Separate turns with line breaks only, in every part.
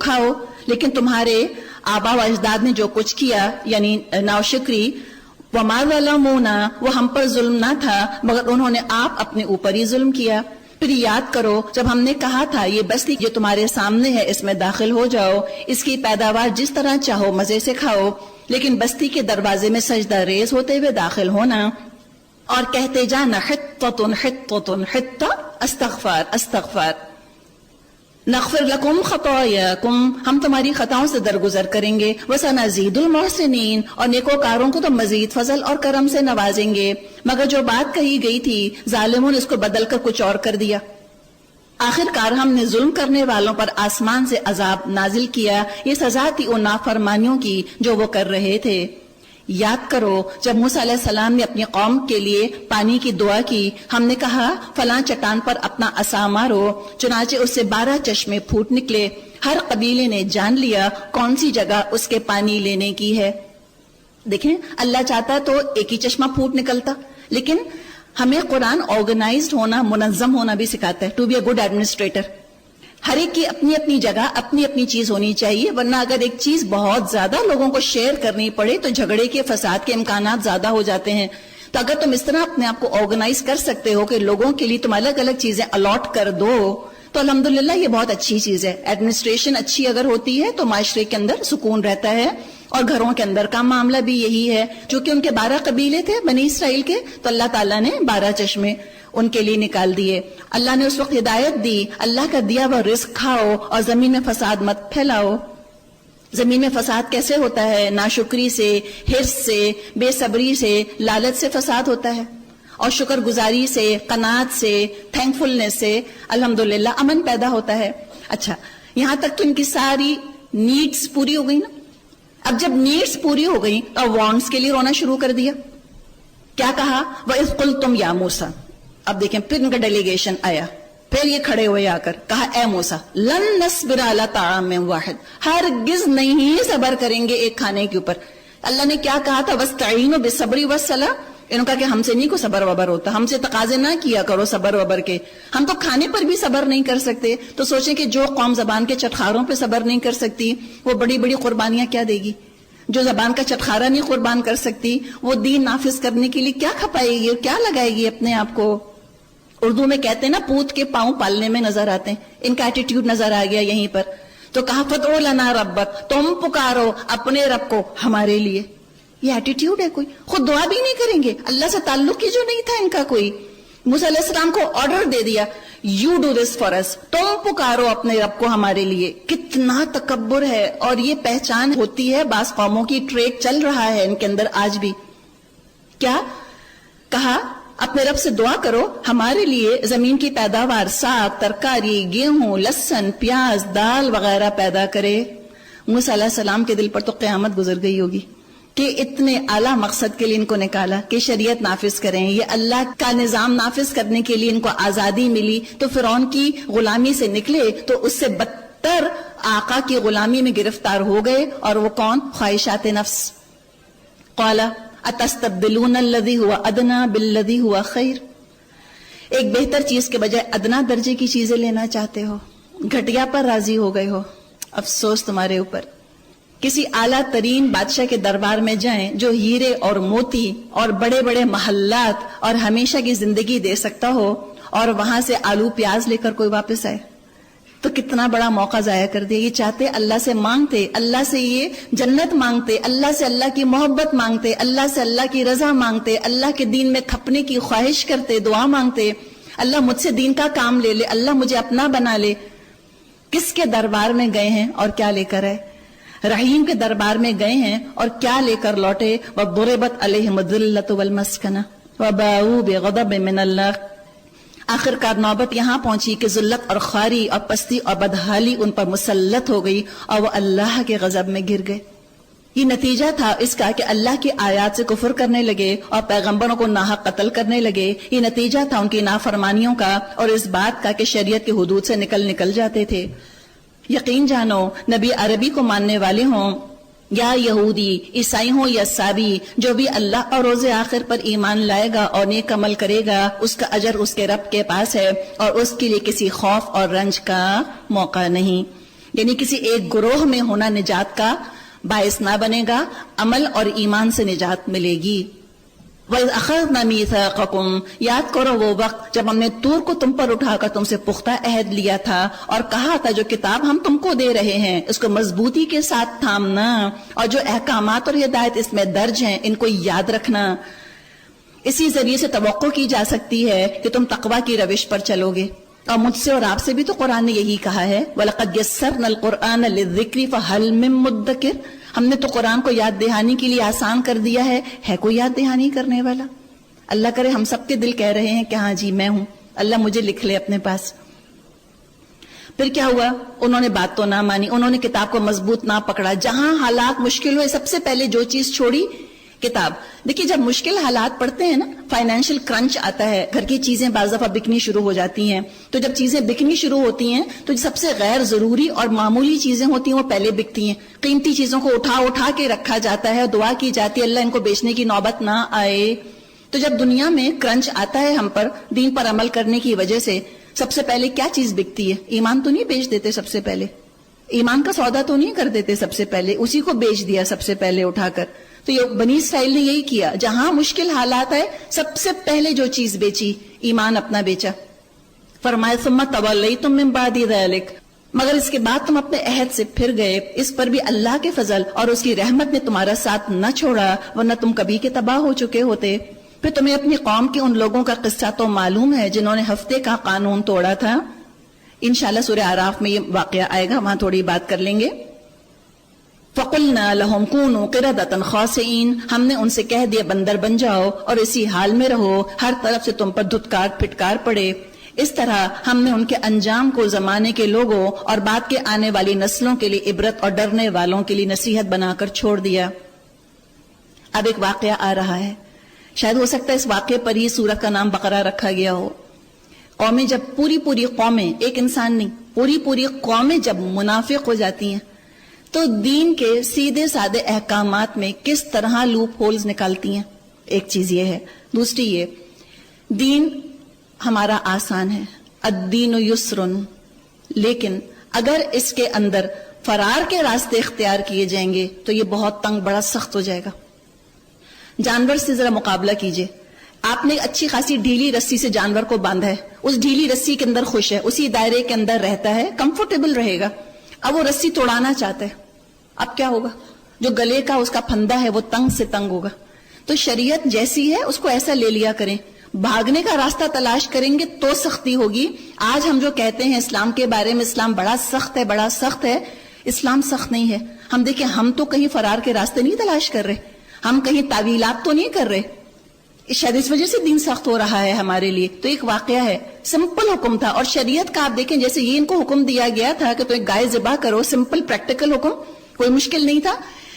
کھاؤ، لیکن تمہارے آبا و اجداد نے جو کچھ کیا یعنی ناشکری، وما ظلمونا، وہ ہم پر ظلم نہ تھا مگر انہوں نے آپ اپنے اوپر ہی ظلم کیا۔ پھر یاد کرو جب ہم نے کہا تھا یہ بستی جو تمہارے سامنے ہے اس میں داخل ہو جاؤ، اس کی پیداوار جس طرح چاہو مزے سے کھاؤ، لیکن بستی کے دروازے میں سجدہ ریز ہوتے ہوئے داخل ہونا اور کہتے جانا حطۃ حطۃ حطہ، استغفار استغفار، نغفر لکم خطایاکم، ہم تمہاری خطاؤں سے درگزر کریں گے، وسنزید المحسنین، اور نیکوکاروں کو تو مزید فضل اور کرم سے نوازیں گے۔ مگر جو بات کہی گئی تھی ظالموں نے اس کو بدل کر کچھ اور کر دیا۔ آخر کار ہم نے ظلم کرنے والوں پر آسمان سے عذاب نازل کیا، یہ سزا تھی ان نافرمانیوں کی جو وہ کر رہے تھے۔ یاد کرو جب موسیٰ علیہ السلام نے اپنی قوم کے لیے پانی کی دعا کی، ہم نے کہا فلاں چٹان پر اپنا عصا مارو، چنانچہ اس سے 12 چشمے پھوٹ نکلے۔ ہر قبیلے نے جان لیا کون سی جگہ اس کے پانی لینے کی ہے۔ دیکھیں اللہ چاہتا تو ایک ہی چشمہ پھوٹ نکلتا، لیکن ہمیں قرآن آرگنائزڈ ہونا، منظم ہونا بھی سکھاتا ہے، to be a good administrator. ہر ایک کی اپنی اپنی جگہ اپنی اپنی چیز ہونی چاہیے، ورنہ اگر ایک چیز بہت زیادہ لوگوں کو شیئر کرنی پڑے تو جھگڑے کے، فساد کے امکانات زیادہ ہو جاتے ہیں۔ تو اگر تم اس طرح اپنے آپ کو آرگنائز کر سکتے ہو کہ لوگوں کے لیے تم الگ الگ چیزیں الاٹ کر دو تو الحمدللہ یہ بہت اچھی چیز ہے۔ ایڈمنسٹریشن اچھی اگر ہوتی ہے تو معاشرے کے اندر سکون رہتا ہے، اور گھروں کے اندر کا معاملہ بھی یہی ہے۔ چونکہ ان کے 12 قبیلے تھے بنی اسرائیل کے، تو اللہ تعالیٰ نے 12 چشمے ان کے لیے نکال دیے۔ اللہ نے اس وقت ہدایت دی، اللہ کا دیا وہ رزق کھاؤ اور زمین میں فساد مت پھیلاؤ۔ زمین میں فساد کیسے ہوتا ہے؟ ناشکری سے، حرص سے، بے صبری سے، لالچ سے فساد ہوتا ہے، اور شکر گزاری سے، قناعت سے، تھینک فلنس سے الحمدللہ امن پیدا ہوتا ہے۔ اچھا یہاں تک تو ان کی ساری نیڈس پوری ہو گئی نا۔ اب جب نیڈس پوری ہو گئی تو وانٹس کے لیے رونا شروع کر دیا۔ کیا کہا؟ وَإِذْ قُلْتُمْ يَا مُوسَىٰ، اب دیکھیں پھر ان کا ڈیلیگیشن آیا، پھر یہ کھڑے ہوئے آ کر کہا اے موسیٰ لن نصبر علی طعام واحد، ہرگز نہیں صبر کریں گے ایک کھانے کے اوپر۔ اللہ نے کیا کہا تھا؟ وَاسْتَعِینُوا بِالصَّبْرِ وَالصَّلَاةِ، انہوں نے کہا کہ ہم سے نہیں کوئی صبر وبر ہوتا، ہم سے تقاضے نہ کیا کرو صبر وبر کے، ہم تو کھانے پر بھی صبر نہیں کر سکتے۔ تو سوچیں کہ جو قوم زبان کے چٹخاروں پہ صبر نہیں کر سکتی وہ بڑی بڑی قربانیاں کیا دے گی؟ جو زبان کا چٹخارا نہیں قربان کر سکتی وہ دین نافذ کرنے کے لیے کیا کھپائے گی اور کیا لگائے گی اپنے آپ کو؟ اردو میں کہتے ہیں نا پوت کے پاؤں پالنے میں نظر آتے ہیں، ان کا ایٹیٹیوڈ نظر آ گیا یہیں پر۔ تو کہا فَادْعُ لَنَا رَبَّكَ، تم پکارو اپنے رب کو ہمارے لیے۔ یہ ایٹیٹیوڈ ہے کوئی؟ خود دعا بھی نہیں کریں گے، اللہ سے تعلق ہی جو نہیں تھا ان کا کوئی۔ موسیٰ علیہ السلام کو آرڈر دے دیا یو ڈو دس فار اس، تم پکارو اپنے رب کو ہمارے لیے۔ کتنا تکبر ہے، اور یہ پہچان ہوتی ہے بعض قوموں کی، ٹریٹ چل رہا ہے ان کے اندر آج بھی۔ کیا کہا؟ اپنے رب سے دعا کرو ہمارے لیے زمین کی پیداوار، ساگ، ترکاری، گیہوں، لہسن، پیاز، دال وغیرہ پیدا کرے۔ موسیٰ علیہ السلام کے دل پر تو قیامت گزر گئی ہوگی کہ اتنے اعلیٰ مقصد کے لیے ان کو نکالا کہ شریعت نافذ کریں، یہ اللہ کا نظام نافذ کرنے کے لیے ان کو آزادی ملی، تو فرعون کی غلامی سے نکلے تو اس سے بدتر آقا کی غلامی میں گرفتار ہو گئے، اور وہ کون؟ خواہشات نفس۔ قال اتستبدلون الذی هو ادنی بالذی هو خیر، ایک بہتر چیز کے بجائے ادنا درجے کی چیزیں لینا چاہتے ہو، گھٹیا پر راضی ہو گئے ہو، افسوس تمہارے اوپر۔ کسی اعلیٰ ترین بادشاہ کے دربار میں جائیں جو ہیرے اور موتی اور بڑے بڑے محلات اور ہمیشہ کی زندگی دے سکتا ہو، اور وہاں سے آلو پیاز لے کر کوئی واپس آئے تو کتنا بڑا موقع ضائع کر دیا۔ یہ چاہتے اللہ سے مانگتے، اللہ سے یہ جنت مانگتے، اللہ سے اللہ کی محبت مانگتے، اللہ سے اللہ کی رضا مانگتے، اللہ کے دین میں کھپنے کی خواہش کرتے، دعا مانگتے، اللہ مجھ سے دین کا کام لے لے، اللہ مجھے اپنا بنا لے۔ کس کے دربار میں گئے ہیں اور کیا لے کر آئے؟ رحیم کے دربار میں گئے ہیں اور کیا لے کر لوٹے؟ وَضُرِبَتْ عَلَيْهِمُ الذِّلَّةُ وَالْمَسْكَنَةُ وَبَاءُوا بِغَضَبٍ مِّنَ اللَّهِ، آخر کار نوبت یہاں پہنچی کہ ذلت اور خواری اور پستی اور بدحالی ان پر مسلط ہو گئی، اور وہ اللہ کے غضب میں گر گئے۔ یہ نتیجہ تھا اس کا کہ اللہ کی آیات سے کفر کرنے لگے اور پیغمبروں کو ناحق قتل کرنے لگے۔ یہ نتیجہ تھا ان کی نافرمانیوں کا اور اس بات کا کہ شریعت کی حدود سے نکل جاتے تھے۔ یقین جانو نبی عربی کو ماننے والے ہوں یا یہودی، عیسائی ہوں یا سابی، جو بھی اللہ اور روز آخر پر ایمان لائے گا اور نیک عمل کرے گا اس کا اجر اس کے رب کے پاس ہے، اور اس کے لیے کسی خوف اور رنج کا موقع نہیں۔ یعنی کسی ایک گروہ میں ہونا نجات کا باعث نہ بنے گا، عمل اور ایمان سے نجات ملے گی۔ وَإِذْ أَخَذْنَا مِيثَاقَكُمْ، یاد کرو وہ وقت جب ہم نے طور کو تم پر اٹھا کر تم سے پختہ عہد لیا تھا اور کہا تھا جو کتاب ہم تم کو دے رہے ہیں اس کو مضبوطی کے ساتھ تھامنا، اور جو احکامات اور ہدایت اس میں درج ہیں ان کو یاد رکھنا۔ اسی ذریعے سے توقع کی جا سکتی ہے کہ تم تقوی کی روش پر چلو گے۔ اور مجھ سے اور آپ سے بھی تو قرآن نے یہی کہا ہے، وَلَقَدْ يَسَّرْنَا الْقُرْآنَ لِلذِّكْرِ فَهَلْ مِن مُدَّكِرٍ، ہم نے تو قرآن کو یاد دہانی کے لیے آسان کر دیا ہے کوئی یاد دہانی کرنے والا؟ اللہ کرے ہم سب کے دل کہہ رہے ہیں کہ ہاں جی میں ہوں، اللہ مجھے لکھ لے اپنے پاس۔ پھر کیا ہوا؟ انہوں نے بات تو نہ مانی، انہوں نے کتاب کو مضبوط نہ پکڑا۔ جہاں حالات مشکل ہوئے سب سے پہلے جو چیز چھوڑی، کتاب۔ دیکھیے جب مشکل حالات پڑتے ہیں نا، فائنینشیل کرنچ آتا ہے، گھر کی چیزیں بعض دفعہ بکنی شروع ہو جاتی ہیں، تو جب چیزیں بکنی شروع ہوتی ہیں تو سب سے غیر ضروری اور معمولی چیزیں ہوتی ہیں وہ پہلے بکتی ہیں۔ قیمتی چیزوں کو اٹھا کے رکھا جاتا ہے، دعا کی جاتی ہے اللہ ان کو بیچنے کی نوبت نہ آئے۔ تو جب دنیا میں کرنچ آتا ہے ہم پر دین پر عمل کرنے کی وجہ سے، سب سے پہلے کیا چیز بکتی ہے؟ ایمان تو نہیں بیچ دیتے سب سے پہلے، ایمان کا سودا تو نہیں کر دیتے سب سے پہلے، اسی کو بیچ دیا سب سے پہلے اٹھا کر۔ تو یہ بنی اسرائیل نے یہی کیا، جہاں مشکل حالات آئے سب سے پہلے جو چیز بیچی، ایمان اپنا بیچا۔ فرمایا ثم تولیتم من بعد ذلک، مگر اس کے بعد تم اپنے عہد سے پھر گئے، اس پر بھی اللہ کے فضل اور اس کی رحمت نے تمہارا ساتھ نہ چھوڑا، ورنہ تم کبھی کے تباہ ہو چکے ہوتے۔ پھر تمہیں اپنی قوم کے ان لوگوں کا قصہ تو معلوم ہے جنہوں نے ہفتے کا قانون توڑا تھا۔ انشاءاللہ سورہ اعراف میں یہ واقعہ آئے گا، وہاں تھوڑی بات کر لیں گے۔ فَقُلْنَا لَهُمْ كُونُوا قِرَدَةً خَاسِئِينَ، ہم نے ان سے کہہ دیا بندر بن جاؤ اور اسی حال میں رہو، ہر طرف سے تم پر دھتکار پھٹکار پڑے۔ اس طرح ہم نے ان کے انجام کو زمانے کے لوگوں اور بعد کے آنے والی نسلوں کے لیے عبرت اور ڈرنے والوں کے لیے نصیحت بنا کر چھوڑ دیا۔ اب ایک واقعہ آ رہا ہے، شاید ہو سکتا ہے اس واقعے پر ہی سورہ کا نام بقرہ رکھا گیا ہو۔ قومیں جب پوری قومیں، ایک انسان نہیں، پوری قومیں جب منافق ہو جاتی ہیں تو دین کے سیدھے سادے احکامات میں کس طرح لوپ ہولز نکالتی ہیں۔ ایک چیز یہ ہے، دوسری یہ، دین ہمارا آسان ہے، الدین یسر، لیکن اگر اس کے اندر فرار کے راستے اختیار کیے جائیں گے تو یہ بہت تنگ، بڑا سخت ہو جائے گا۔ جانور سے ذرا مقابلہ کیجئے، آپ نے اچھی خاصی ڈھیلی رسی سے جانور کو باندھا ہے، اس ڈھیلی رسی کے اندر خوش ہے، اسی دائرے کے اندر رہتا ہے، کمفرٹیبل رہے گا۔ اب وہ رسی توڑانا چاہتا ہے، اب کیا ہوگا؟ جو گلے کا اس کا پھندا ہے وہ تنگ سے تنگ ہوگا۔ تو شریعت جیسی ہے اس کو ایسا لے لیا کریں، بھاگنے کا راستہ تلاش کریں گے تو سختی ہوگی۔ آج ہم جو کہتے ہیں اسلام کے بارے میں، اسلام بڑا سخت ہے، اسلام سخت نہیں ہے۔ ہم دیکھیں، ہم تو کہیں فرار کے راستے نہیں تلاش کر رہے، ہم کہیں تعویلات تو نہیں کر رہے، شاید اس وجہ سے دین سخت ہو رہا ہے ہمارے لیے۔ تو ایک واقعہ ہے، سمپل حکم تھا، اور شریعت کا آپ دیکھیں جیسے یہ ان کو حکم دیا گیا تھا کہ تو ایک گائے ذبح کرو، سمپل پریکٹیکل حکم، کوئی مشکل نہیں تھا۔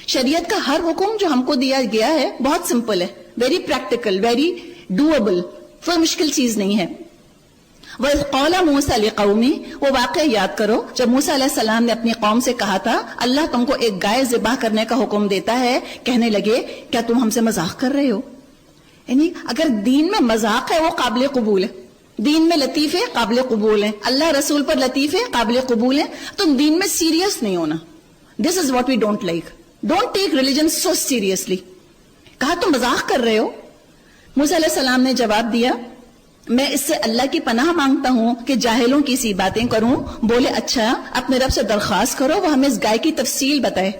شریعت کا ہر حکم جو ہم کو دیا گیا ہے بہت سمپل ہے، ویری پریکٹیکل، ویری ڈویبل، کوئی مشکل چیز نہیں ہے۔ وَإِذْ قَالَ مُوسَىٰ لِقَوْمِهِ، وہ واقعہ یاد کرو جب موسیٰ علیہ السلام نے اپنی قوم سے کہا تھا اللہ تم کو ایک گائے ذبح کرنے کا حکم دیتا ہے، کہنے لگے کیا تم ہم سے مذاق کر رہے ہو؟ یعنی اگر دین میں مذاق ہے وہ قابل قبول ہے، دین میں لطیفے قابل قبول ہیں، اللہ رسول پر لطیفے قابل قبول ہیں، تم دین میں سیریس نہیں ہونا۔ This is what we don't like, don't take religion so seriously. کہا تم مذاق کر رہے ہو؟ موسیٰ علیہ السلام نے جواب دیا میں اس سے اللہ کی پناہ مانگتا ہوں کہ جاہلوں کی سی باتیں کروں۔ بولے اچھا اپنے رب سے درخواست کرو وہ ہمیں اس گائے کی تفصیل بتائے۔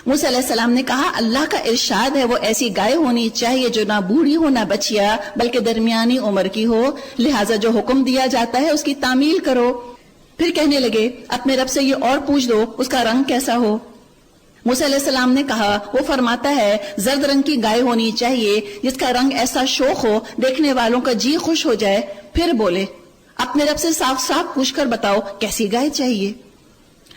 موسیٰ علیہ السلام نے کہا اللہ کا ارشاد ہے وہ ایسی گائے ہونی چاہیے جو نہ بوڑھی ہو نہ بچیا بلکہ درمیانی عمر کی ہو، لہٰذا جو حکم دیا جاتا ہے اس کی تعمیل کرو۔ پھر کہنے لگے اپنے رب سے یہ اور پوچھ دو اس کا رنگ کیسا ہو۔ موسیٰ علیہ السلام نے کہا وہ فرماتا ہے زرد رنگ کی گائے ہونی چاہیے جس کا رنگ ایسا شوخ ہو دیکھنے والوں کا جی خوش ہو جائے۔ پھر بولے اپنے رب سے صاف صاف پوچھ کر بتاؤ کیسی گائے چاہیے،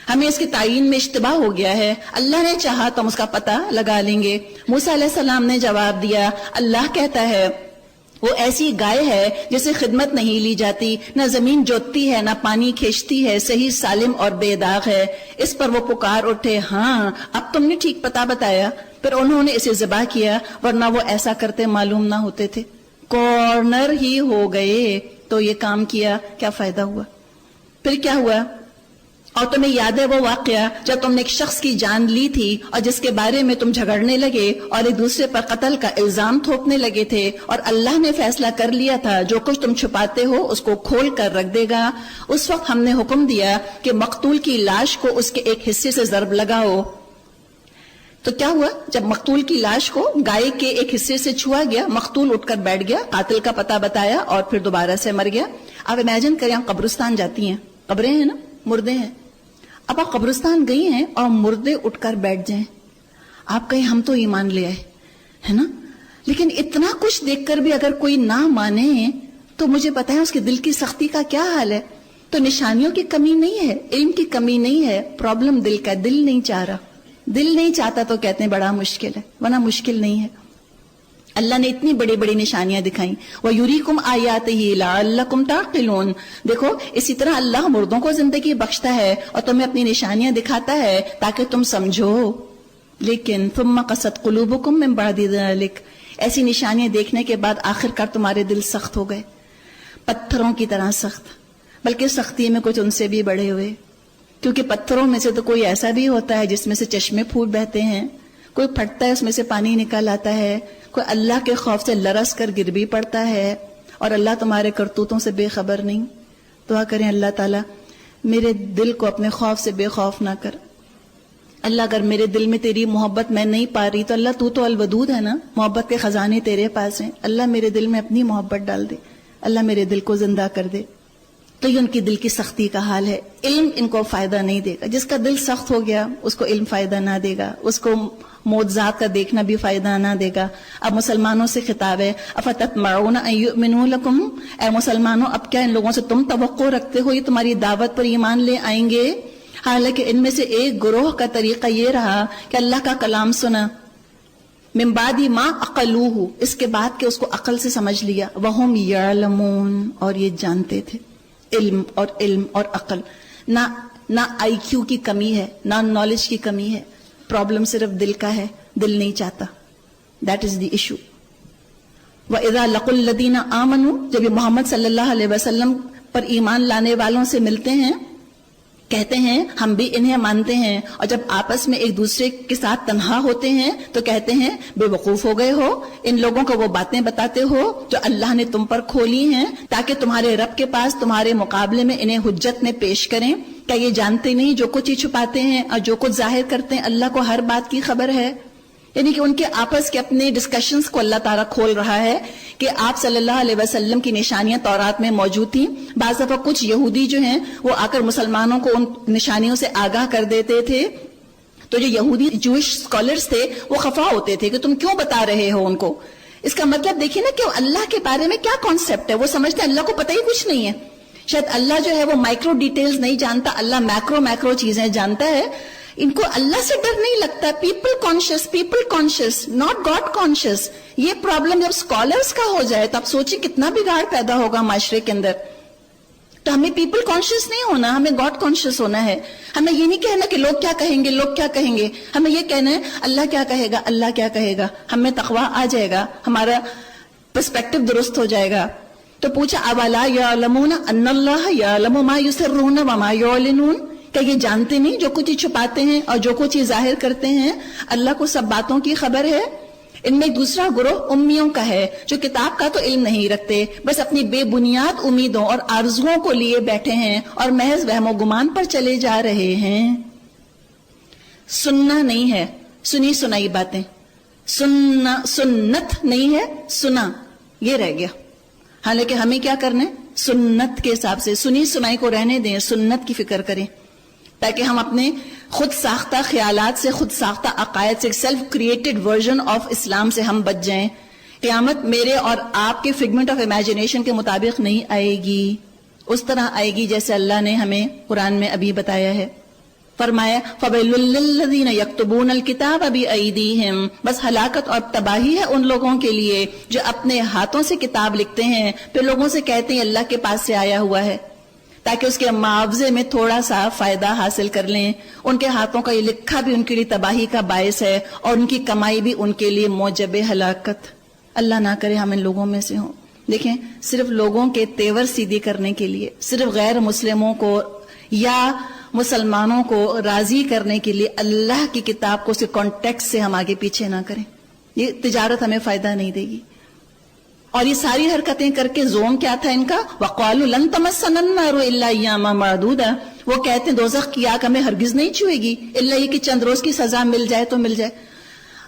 ہمیں اس کے تعین میں اشتباہ ہو گیا ہے، اللہ نے چاہا تو ہم اس کا پتہ لگا لیں گے۔ موسیٰ علیہ السلام نے جواب دیا اللہ کہتا ہے وہ ایسی گائے ہے جسے خدمت نہیں لی جاتی، نہ زمین جوتتی ہے نہ پانی کھینچتی ہے، صحیح سالم اور بے داغ ہے۔ اس پر وہ پکار اٹھے ہاں اب تم نے ٹھیک پتہ بتایا۔ پھر انہوں نے اسے ذبح کیا ورنہ وہ ایسا کرتے معلوم نہ ہوتے تھے۔ کارنر ہی ہو گئے تو یہ کام کیا کیا فائدہ ہوا؟ پھر کیا ہوا؟ اور تمہیں یاد ہے وہ واقعہ جب تم نے ایک شخص کی جان لی تھی اور جس کے بارے میں تم جھگڑنے لگے اور ایک دوسرے پر قتل کا الزام تھوپنے لگے تھے، اور اللہ نے فیصلہ کر لیا تھا جو کچھ تم چھپاتے ہو اس کو کھول کر رکھ دے گا۔ اس وقت ہم نے حکم دیا کہ مقتول کی لاش کو اس کے ایک حصے سے ضرب لگاؤ۔ تو کیا ہوا؟ جب مقتول کی لاش کو گائے کے ایک حصے سے چھوا گیا، مقتول اٹھ کر بیٹھ گیا، قاتل کا پتہ بتایا اور پھر دوبارہ سے مر گیا۔ آپ امیجن کریں، آپ قبرستان جاتی ہیں، قبریں ہیں نا، مردے ہیں، اب آپ قبرستان گئی ہیں اور مردے اٹھ کر بیٹھ جائیں، آپ کہیں ہم تو ایمان لے آئے، ہے نا؟ لیکن اتنا کچھ دیکھ کر بھی اگر کوئی نہ مانے تو مجھے بتائیں اس کے دل کی سختی کا کیا حال ہے؟ تو نشانیوں کی کمی نہیں ہے، علم کی کمی نہیں ہے، پرابلم دل کا، دل نہیں چاہ رہا۔ دل نہیں چاہتا تو کہتے ہیں بڑا مشکل ہے، ورنہ مشکل نہیں ہے۔ اللہ نے اتنی بڑی بڑی نشانیاں دکھائیں، وَيُرِيكُمْ آيَاتِهِ لَعَلَّكُمْ تَعْقِلُونَ۔ دیکھو اسی طرح اللہ مردوں کو زندگی بخشتا ہے اور تمہیں اپنی نشانیاں دکھاتا ہے تاکہ تم سمجھو۔ لیکن ثُمَّ قَسَتْ قُلُوبُكُمْ مِنْ بَعْدِ ذَلِكَ، ایسی نشانیاں دیکھنے کے بعد آخر کار تمہارے دل سخت ہو گئے، پتھروں کی طرح سخت، بلکہ سختی میں کچھ ان سے بھی بڑے ہوئے، کیونکہ پتھروں میں سے تو کوئی ایسا بھی ہوتا ہے جس میں سے چشمے پھوٹ بہتے ہیں، کوئی پھٹتا ہے اس میں سے پانی نکل آتا ہے، کوئی اللہ کے خوف سے لرس کر گر بھی پڑتا ہے، اور اللہ تمہارے کرتوتوں سے بے خبر نہیں۔ دعا کریں اللہ تعالیٰ میرے دل کو اپنے خوف سے بے خوف نہ کر۔ اللہ اگر میرے دل میں تیری محبت میں نہیں پا رہی تو اللہ تو الودود ہے نا، محبت کے خزانے تیرے پاس ہیں، اللہ میرے دل میں اپنی محبت ڈال دے، اللہ میرے دل کو زندہ کر دے۔ تو یہ ان کی دل کی سختی کا حال ہے۔ علم ان کو فائدہ نہیں دے گا، جس کا دل سخت ہو گیا اس کو علم فائدہ نہ دے گا، اس کو معجزات کا دیکھنا بھی فائدہ نہ دے گا۔ اب مسلمانوں سے خطاب ہے، افتطمعون ان یؤمنوا لکم، اے مسلمانوں اب کیا ان لوگوں سے تم توقع رکھتے ہو یہ تمہاری دعوت پر ایمان لے آئیں گے؟ حالانکہ ان میں سے ایک گروہ کا طریقہ یہ رہا کہ اللہ کا کلام سنا، من بعد ما عقلوہ، اس کے بعد کہ اس کو عقل سے سمجھ لیا، وہم یعلمون، اور یہ جانتے تھے۔ علم اور عقل، نہ آئی کیو کی کمی ہے، نہ نالج کی کمی ہے، پرابلم صرف دل کا ہے، دل نہیں چاہتا، دیٹ از دی ایشو۔ وَإِذَا لَقُوا الَّذِينَ آمَنُوا، جب یہ محمد صلی اللہ علیہ وسلم پر ایمان لانے والوں سے ملتے ہیں کہتے ہیں ہم بھی انہیں مانتے ہیں، اور جب آپس میں ایک دوسرے کے ساتھ تنہا ہوتے ہیں تو کہتے ہیں بے وقوف ہو گئے ہو، ان لوگوں کو وہ باتیں بتاتے ہو جو اللہ نے تم پر کھولی ہیں تاکہ تمہارے رب کے پاس تمہارے مقابلے میں انہیں حجت میں پیش کریں۔ کیا یہ جانتے نہیں جو کچھ ہی چھپاتے ہیں اور جو کچھ ظاہر کرتے ہیں اللہ کو ہر بات کی خبر ہے؟ یعنی کہ ان کے آپس کے اپنے ڈسکشنز کو اللہ تعالیٰ کھول رہا ہے کہ آپ صلی اللہ علیہ وسلم کی نشانیاں تورات میں موجود تھیں۔ بعض دفعہ کچھ یہودی جو ہیں وہ آ کر مسلمانوں کو ان نشانیوں سے آگاہ کر دیتے تھے، تو جو یہودی جوئش اسکالرز تھے وہ خفا ہوتے تھے کہ تم کیوں بتا رہے ہو ان کو۔ اس کا مطلب دیکھیے نا کہ اللہ کے بارے میں کیا کانسیپٹ ہے، وہ سمجھتے ہیں اللہ کو پتہ ہی کچھ نہیں ہے۔ شاید اللہ جو ہے وہ مائکرو ڈیٹیلز نہیں جانتا، اللہ میکرو چیزیں جانتا ہے۔ ان کو اللہ سے ڈر نہیں لگتا، people conscious not God conscious. یہ پرابلم جب اسکالرس کا ہو جائے تو آپ سوچیں کتنا بگاڑ پیدا ہوگا معاشرے کے اندر۔ تو ہمیں پیپل کانشیس نہیں ہونا، ہمیں گاڈ کانشیس ہونا ہے۔ ہمیں یہ نہیں کہنا کہ لوگ کیا کہیں گے، ہمیں یہ کہنا ہے اللہ کیا کہے گا، ہمیں تقویٰ آ جائے گا، ہمارا پرسپیکٹو درست ہو جائے گا۔ تو پوچھا اولا یعلمون ان اللہ یعلم ما یسرون وما یعلنون، کیا یہ جانتے نہیں جو کچھ ہی چھپاتے ہیں اور جو کچھ ہی ظاہر کرتے ہیں؟ اللہ کو سب باتوں کی خبر ہے۔ ان میں ایک دوسرا گروہ امیوں کا ہے جو کتاب کا تو علم نہیں رکھتے، بس اپنی بے بنیاد امیدوں اور آرزوؤں کو لیے بیٹھے ہیں اور محض وہم و گمان پر چلے جا رہے ہیں۔ سننا نہیں ہے سنی سنائی باتیں، سنت نہیں ہے سنا، یہ رہ گیا۔ حالانکہ ہمیں کیا کرنا ہے؟ سنت کے حساب سے سنی سنائی کو رہنے دیں، سنت کی فکر کریں، تاکہ ہم اپنے خود ساختہ خیالات سے، خود ساختہ عقائد سے، سیلف کریٹڈ ورژن آف اسلام سے ہم بچ جائیں۔ قیامت میرے اور آپ کے فگمنٹ آف امیجنیشن کے مطابق نہیں آئے گی، اس طرح آئے گی جیسے اللہ نے ہمیں قرآن میں ابھی بتایا ہے۔ فرمایا فَوَيْلٌ لِّلَّذِينَ يَكْتُبُونَ الْكِتَابَ بِأَيْدِيهِمْ، بس ہلاکت اور تباہی ہے ان لوگوں کے لیے جو اپنے ہاتھوں سے کتاب لکھتے ہیں پھر لوگوں سے کہتے ہیں اللہ کے پاس سے آیا ہوا ہے، تاکہ اس کے معاوضے میں تھوڑا سا فائدہ حاصل کر لیں۔ ان کے ہاتھوں کا یہ لکھا بھی ان کے لیے تباہی کا باعث ہے اور ان کی کمائی بھی ان کے لیے موجب ہلاکت۔ اللہ نہ کرے ہم ان لوگوں میں سے ہوں۔ دیکھیں، صرف لوگوں کے تیور سیدھی کرنے کے لیے، صرف غیر مسلموں کو یا مسلمانوں کو راضی کرنے کے لیے اللہ کی کتاب کو اس کے کانٹیکسٹ سے ہم آگے پیچھے نہ کریں. یہ تجارت ہمیں فائدہ نہیں دے گی. اور یہ ساری حرکتیں کر کے زوم کیا تھا ان کا؟ وَقَالُوا لَن تَمَسَّنَا النَّارُ إِلَّا أَيَّامًا مَعْدُودًا. وہ کہتے ہیں دوزخ کی آگ ہمیں ہرگز نہیں چھوئے گی الا یہ کہ چند روز کی سزا مل جائے تو مل جائے.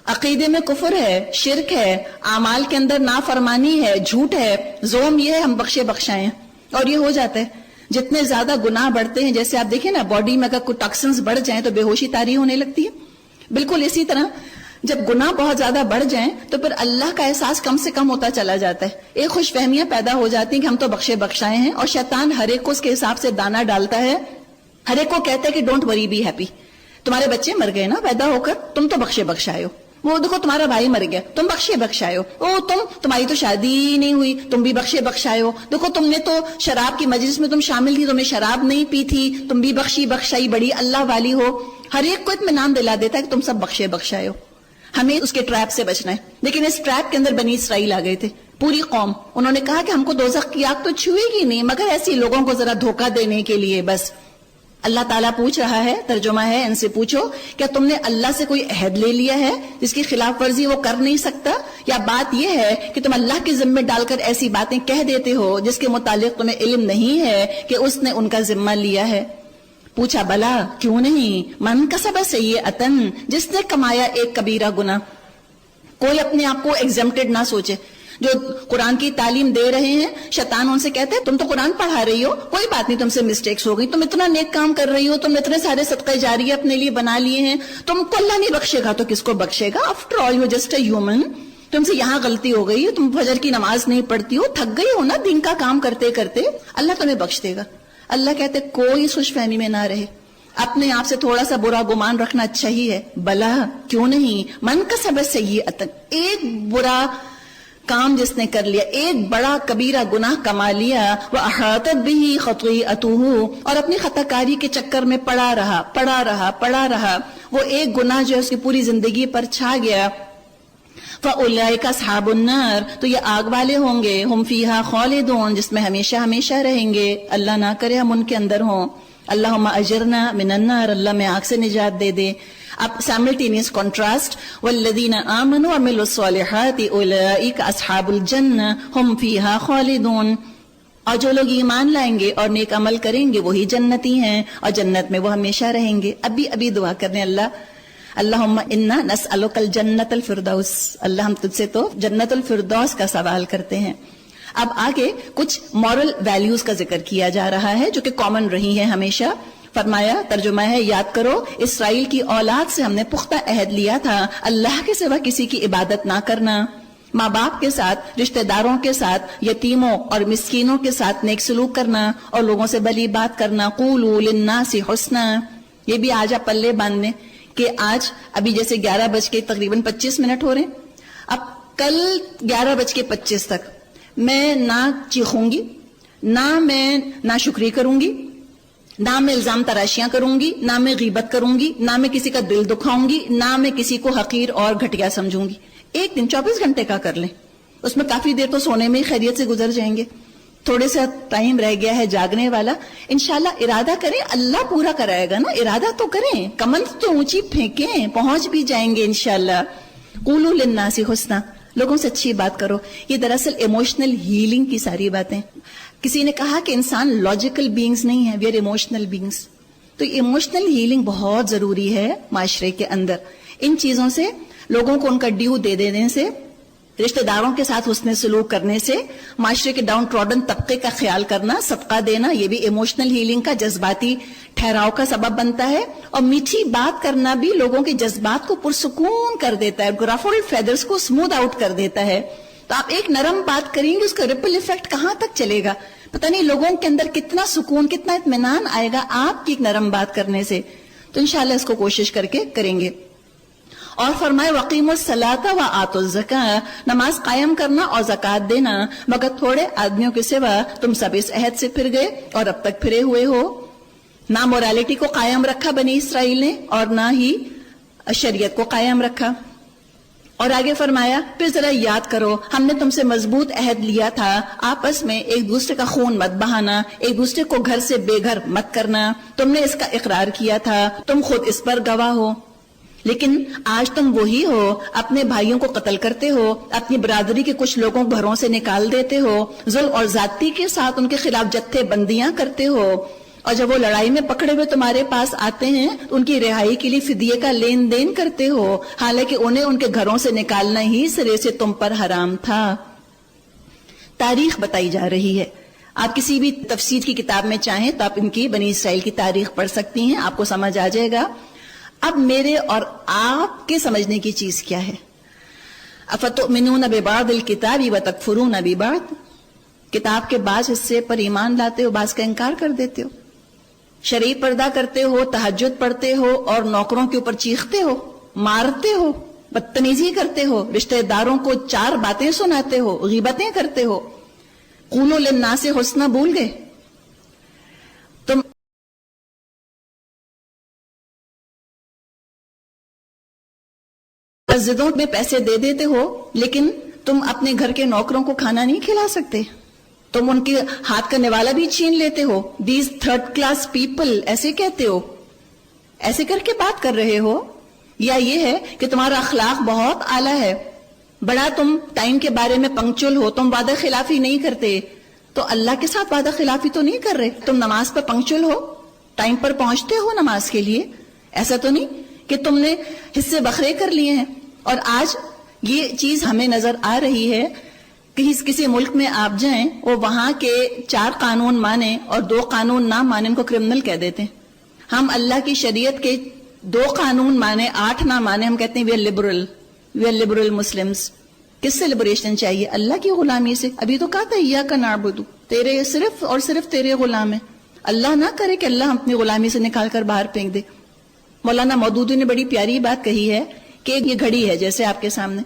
عقیدے میں کفر ہے، شرک ہے، اعمال کے اندر نافرمانی ہے، جھوٹ ہے. زوم یہ ہے ہم بخشے بخشائے ہیں اور یہ ہو جاتا ہے. جتنے زیادہ گناہ بڑھتے ہیں، جیسے آپ دیکھیں نا باڈی میں اگر کوئی ٹاکسنز بڑھ جائیں تو بے ہوشی طاری ہونے لگتی ہے، بالکل اسی طرح جب گناہ بہت زیادہ بڑھ جائیں تو پھر اللہ کا احساس کم سے کم ہوتا چلا جاتا ہے. ایک خوش فہمیاں پیدا ہو جاتی ہیں کہ ہم تو بخشے بخشائے ہیں، اور شیطان ہر ایک کو اس کے حساب سے دانہ ڈالتا ہے. ہر ایک کو کہتا ہے کہ ڈونٹ وری بی ہیپی. تمہارے بچے مر گئے نا پیدا ہو کر، تم تو بخشے بخشائے ہو. وہ دیکھو تمہارا بھائی مر گیا، تم بخشے بخشائے ہو. او تمہاری تو شادی ہی نہیں ہوئی، تم بھی بخشے بخشائے ہو. دیکھو تم نے تو شراب کی مجلس میں تم شامل تھی، تم نے شراب نہیں پی تھی، تم بھی بخشی بخشائی بڑی اللہ والی ہو. ہر ایک کو اطمینان دلا دیتا ہے کہ تم سب بخشے بخشائے ہو. ہمیں اس کے ٹریپ سے بچنا ہے. لیکن اس ٹریپ کے اندر بنی اسرائیل آ گئے تھے، پوری قوم. انہوں نے کہا کہ ہم کو دوزخ کی آگ تو چھوئے گی نہیں، مگر ایسی لوگوں کو ذرا دھوکہ دینے کے لیے بس. اللہ تعالیٰ پوچھ رہا ہے، ترجمہ ہے، ان سے پوچھو کیا تم نے اللہ سے کوئی عہد لے لیا ہے جس کی خلاف ورزی وہ کر نہیں سکتا، یا بات یہ ہے کہ تم اللہ کے ذمے ڈال کر ایسی باتیں کہہ دیتے ہو جس کے متعلق تمہیں علم نہیں ہے کہ اس نے ان کا ذمہ لیا ہے. پوچھا بلا کیوں نہیں، من کسب سیئۃ، جس نے کمایا ایک کبیرہ گناہ. کوئی اپنے آپ کو ایگزمپٹڈ نہ سوچے. جو قرآن کی تعلیم دے رہے ہیں شیطان ان سے کہتے ہیں تم تو قرآن پڑھا رہی ہو، کوئی بات نہیں، تم سے مسٹیکس ہو گئی، تم اتنا نیک کام کر رہی ہو، تم نے اتنے سارے صدقہ جاریہ اپنے لیے بنا لیے ہیں، تم کو اللہ نہیں بخشے گا تو کس کو بخشے گا؟ After all you just a human. تم سے یہاں غلطی ہو گئی، تم فجر کی نماز نہیں پڑھتی ہو، تھک گئی ہو نا دین کا کام کرتے کرتے، اللہ تمہیں بخش دے گا. اللہ کہتے کوئی خوش فہمی میں نہ رہے. اپنے آپ سے تھوڑا سا برا گمان رکھنا اچھا ہی ہے. بلا کیوں نہیں، من کسب سیئۃ، ایک برا کام جس نے کر لیا، ایک بڑا کبیرہ گناہ کما لیا، وَأَحَاطَتْ بِهِ خَطِيئَتُهُ، اور اپنی خطا کاری کے چکر میں پڑا رہا. وہ ایک گناہ جو ہے اس کی پوری زندگی پر چھا گیا. فَأُولَئِكَ أَصْحَابُ النَّارِ، تو یہ آگ والے ہوں گے، ہم فِيهَا خَالِدُونَ، جس میں ہمیشہ ہمیشہ رہیں گے. اللہ نہ کرے ہم ان کے اندر ہوں. اللہم اجرنا من النار، اللہ میں آگ سے نجات دے دے. اب سائملٹینیس کنٹراسٹ، والذین آمنوا وعملوا الصالحات اولئک اصحاب الجنہ ہم فیہا خالدون، اور جو لوگ ایمان لائیں گے اور نیک عمل کریں گے وہی جنتی ہیں اور جنت میں وہ ہمیشہ رہیں گے. ابھی دعا کرنے اللہم انا نسألک الجنت الفردوس، اللہ ہم تجھ سے تو جنت الفردوس کا سوال کرتے ہیں. اب آگے کچھ مورل ویلیوز کا ذکر کیا جا رہا ہے جو کہ کامن رہی ہیں ہمیشہ. فرمایا، ترجمہ ہے، یاد کرو اسرائیل کی اولاد سے ہم نے پختہ عہد لیا تھا اللہ کے سوا کسی کی عبادت نہ کرنا، ماں باپ کے ساتھ، رشتہ داروں کے ساتھ، یتیموں اور مسکینوں کے ساتھ نیک سلوک کرنا اور لوگوں سے بھلی بات کرنا. قولوا للناس حسنا، یہ بھی آج آپ پلے باندھ لیں کہ آج ابھی جیسے 11 بج کے تقریباً 25 منٹ ہو رہے ہیں، اب کل 11:25 تک میں نہ چیخوں گی، نہ میں ناشکری کروں گی، نہ میں الزام تراشیاں کروں گی، نہ میں غیبت کروں گی، نہ میں کسی کا دل دکھاؤں گی، نہ میں کسی کو حقیر اور گھٹیا سمجھوں گی. ایک دن 24 گھنٹے کا کر لیں، اس میں کافی دیر تو سونے میں خیریت سے گزر جائیں گے. تھوڑے سا ٹائم رہ گیا ہے جاگنے والا. انشاءاللہ ارادہ کریں، اللہ پورا کرائے گا نا. ارادہ تو کریں، کمر تو اونچی پھینکیں، پہنچ بھی جائیں گے انشاءاللہ. قولوا للناس حسنا، لوگوں سے اچھی بات کرو. یہ دراصل ایموشنل ہیلنگ کی ساری باتیں. کسی نے کہا کہ انسان لاجیکل بینگز نہیں ہے، وی آر ایموشنل بینگز. تو ایموشنل ہیلنگ بہت ضروری ہے معاشرے کے اندر. ان چیزوں سے، لوگوں کو ان کا ڈیو دے دینے سے، رشتہ داروں کے ساتھ حسن سلوک کرنے سے، معاشرے کے ڈاؤن ٹراڈن طبقے کا خیال کرنا، صدقہ دینا، یہ بھی ایموشنل ہیلنگ کا جذباتی ٹھہراؤ کا سبب بنتا ہے. اور میٹھی بات کرنا بھی لوگوں کے جذبات کو پرسکون کر دیتا ہے، رفلڈ فیدرز کو اسموتھ آؤٹ کر دیتا ہے. تو آپ ایک نرم بات کریں گے، اس کا ریپل ایفیکٹ کہاں تک چلے گا، پتہ نہیں لوگوں کے اندر کتنا سکون، کتنا اطمینان آئے گا آپ کی ایک نرم بات کرنے سے. تو انشاءاللہ اس کو کوشش کر کے کریں گے. اور فرمائے وقیموا الصلاۃ وآتوا الزکاۃ، نماز قائم کرنا اور زکوٰۃ دینا، مگر تھوڑے آدمیوں کے سوا تم سب اس عہد سے پھر گئے اور اب تک پھرے ہوئے ہو. نہ مورالٹی کو قائم رکھا بنی اسرائیل نے اور نہ ہی شریعت کو قائم رکھا. اور آگے فرمایا پھر ذرا یاد کرو ہم نے تم سے مضبوط عہد لیا تھا آپس میں ایک دوسرے کا خون مت بہانا، ایک دوسرے کو گھر سے بے گھر مت کرنا، تم نے اس کا اقرار کیا تھا، تم خود اس پر گواہ ہو، لیکن آج تم وہی ہو، اپنے بھائیوں کو قتل کرتے ہو، اپنی برادری کے کچھ لوگوں کو گھروں سے نکال دیتے ہو، ظلم اور زیادتی کے ساتھ ان کے خلاف جتھے بندیاں کرتے ہو، اور جب وہ لڑائی میں پکڑے ہوئے تمہارے پاس آتے ہیں تو ان کی رہائی کے لیے فدیے کا لین دین کرتے ہو، حالانکہ انہیں ان کے گھروں سے نکالنا ہی سرے سے تم پر حرام تھا۔ تاریخ بتائی جا رہی ہے، آپ کسی بھی تفسیر کی کتاب میں چاہیں تو آپ ان کی بنی اسرائیل کی تاریخ پڑھ سکتی ہیں، آپ کو سمجھ آ جائے گا۔ اب میرے اور آپ کے سمجھنے کی چیز کیا ہے؟ افتؤمنون ببعض الکتاب وتکفرون ببعض، کتاب کے بعض حصے پر ایمان لاتے ہو، بعض کا انکار کر دیتے ہو، شرعی پردہ کرتے ہو، تہجد پڑھتے ہو اور نوکروں کے اوپر چیختے ہو، مارتے ہو، بدتمیزی کرتے ہو، رشتہ داروں کو 4 باتیں سناتے ہو، غیبتیں کرتے ہو، قولوا للناس حسنا بھول گئے، تم مسجدوں میں پیسے دے دیتے ہو لیکن تم اپنے گھر کے نوکروں کو کھانا نہیں کھلا سکتے، تم ان کے ہاتھ کا نوالا بھی چھین لیتے ہو، دیز تھرڈ کلاس پیپل ایسے کہتے ہو، ایسے کر کے بات کر رہے ہو، یا یہ ہے کہ تمہارا اخلاق بہت اعلیٰ ہے، بڑا تم ٹائم کے بارے میں پنکچول ہو، تم وعدہ خلافی نہیں کرتے، تو اللہ کے ساتھ وعدہ خلافی تو نہیں کر رہے، تم نماز پر پنکچول ہو، ٹائم پر پہنچتے ہو نماز کے لیے، ایسا تو نہیں کہ تم نے حصے بکھرے کر لیے ہیں۔ اور آج یہ چیز ہمیں نظر آ رہی ہے، کسی ملک میں آپ جائیں وہ وہاں کے 4 قانون مانیں اور 2 قانون نہ مانیں ان کو کرمنل کہہ دیتے ہیں۔ ہم اللہ کی شریعت کے 2 قانون مانیں 8 نہ مانیں، ہم کہتے ہیں وی آر لبرل مسلمز۔ کس سے لبریشن چاہیے؟ اللہ کی غلامی سے۔ ابھی تو کہا تھا ایاک نعبد، تیرے صرف اور صرف تیرے غلام ہیں، اللہ نہ کرے کہ اللہ ہم اپنی غلامی سے نکال کر باہر پھینک دے۔ مولانا مودودی نے بڑی پیاری بات کہی ہے کہ یہ گھڑی ہے جیسے آپ کے سامنے،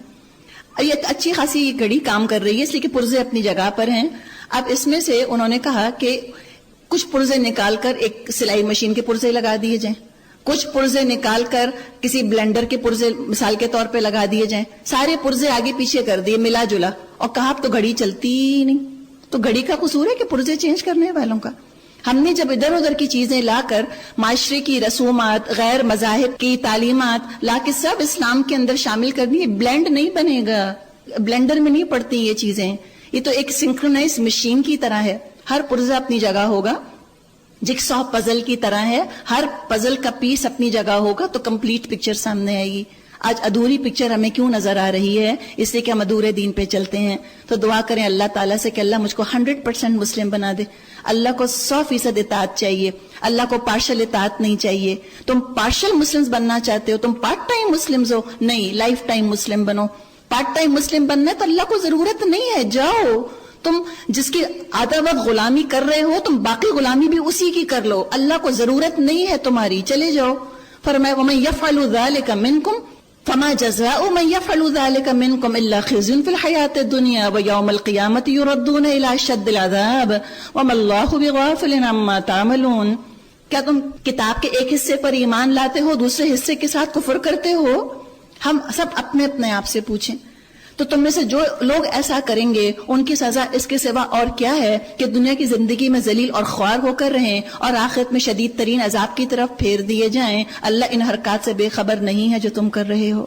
یہ اچھی خاصی یہ گھڑی کام کر رہی ہے اس لیے کہ پرزے اپنی جگہ پر ہیں۔ اب اس میں سے انہوں نے کہا کہ کچھ پرزے نکال کر ایک سلائی مشین کے پرزے لگا دیے جائیں، کچھ پرزے نکال کر کسی بلینڈر کے پرزے مثال کے طور پہ لگا دیے جائیں، سارے پرزے آگے پیچھے کر دیے ملا جلا، اور کہا اب تو گھڑی چلتی ہی نہیں۔ تو گھڑی کا قصور ہے کہ پرزے چینج کرنے والوں کا؟ ہم نے جب ادھر ادھر کی چیزیں لا کر معاشرے کی رسومات، غیر مذاہب کی تعلیمات لا کے سب اسلام کے اندر شامل کر دی، بلینڈ نہیں بنے گا، بلینڈر میں نہیں پڑتی یہ چیزیں، یہ تو ایک سنکرونائز مشین کی طرح ہے، ہر پرزہ اپنی جگہ ہوگا، جگسا پزل کی طرح ہے، ہر پزل کا پیس اپنی جگہ ہوگا تو کمپلیٹ پکچر سامنے آئے گی۔ آج ادھوری پکچر ہمیں کیوں نظر آ رہی ہے؟ اس لیے کہ ہم ادھورے دین پہ چلتے ہیں۔ تو دعا کریں اللہ تعالیٰ سے کہ اللہ مجھ کو 100% مسلم بنا دے۔ اللہ کو 100% اطاعت چاہیے، اللہ کو پارشل اطاعت نہیں چاہیے۔ تم پارشل مسلمز بننا چاہتے ہو، تم پارٹ ٹائم مسلمز ہو، نہیں، لائف ٹائم مسلم بنو۔ پارٹ ٹائم مسلم بننا ہے تو اللہ کو ضرورت نہیں ہے، جاؤ تم جس کی آدھا وقت غلامی کر رہے ہو تم باقی غلامی بھی اسی کی کر لو، اللہ کو ضرورت نہیں ہے تمہاری، چلے جاؤ۔ فرمایا وَمَن يَفْعَلُ ذَلِكَ مِنْكُمْ فَمَا جَزَاءُ مَن يَفْعَلُ ذَلِكَ مِنْكُمْ إِلَّا خِزْيٌ فِي الْحَيَاةِ الدُّنْيَا وَيَوْمَ الْقِيَامَةِ يُرَدُّونَ إِلَى أَشَدِّ الْعَذَابِ وَمَا اللَّهُ بِغَافِلٍ عَمَّا تَعْمَلُونَ۔ کیا تم کتاب کے ایک حصے پر ایمان لاتے ہو، دوسرے حصے کے ساتھ کفر کرتے ہو؟ ہم سب اپنے اپنے آپ سے پوچھیں۔ تو تم میں سے جو لوگ ایسا کریں گے ان کی سزا اس کے سوا اور کیا ہے کہ دنیا کی زندگی میں ذلیل اور خوار ہو کر رہیں اور آخرت میں شدید ترین عذاب کی طرف پھیر دیے جائیں۔ اللہ ان حرکات سے بے خبر نہیں ہے جو تم کر رہے ہو۔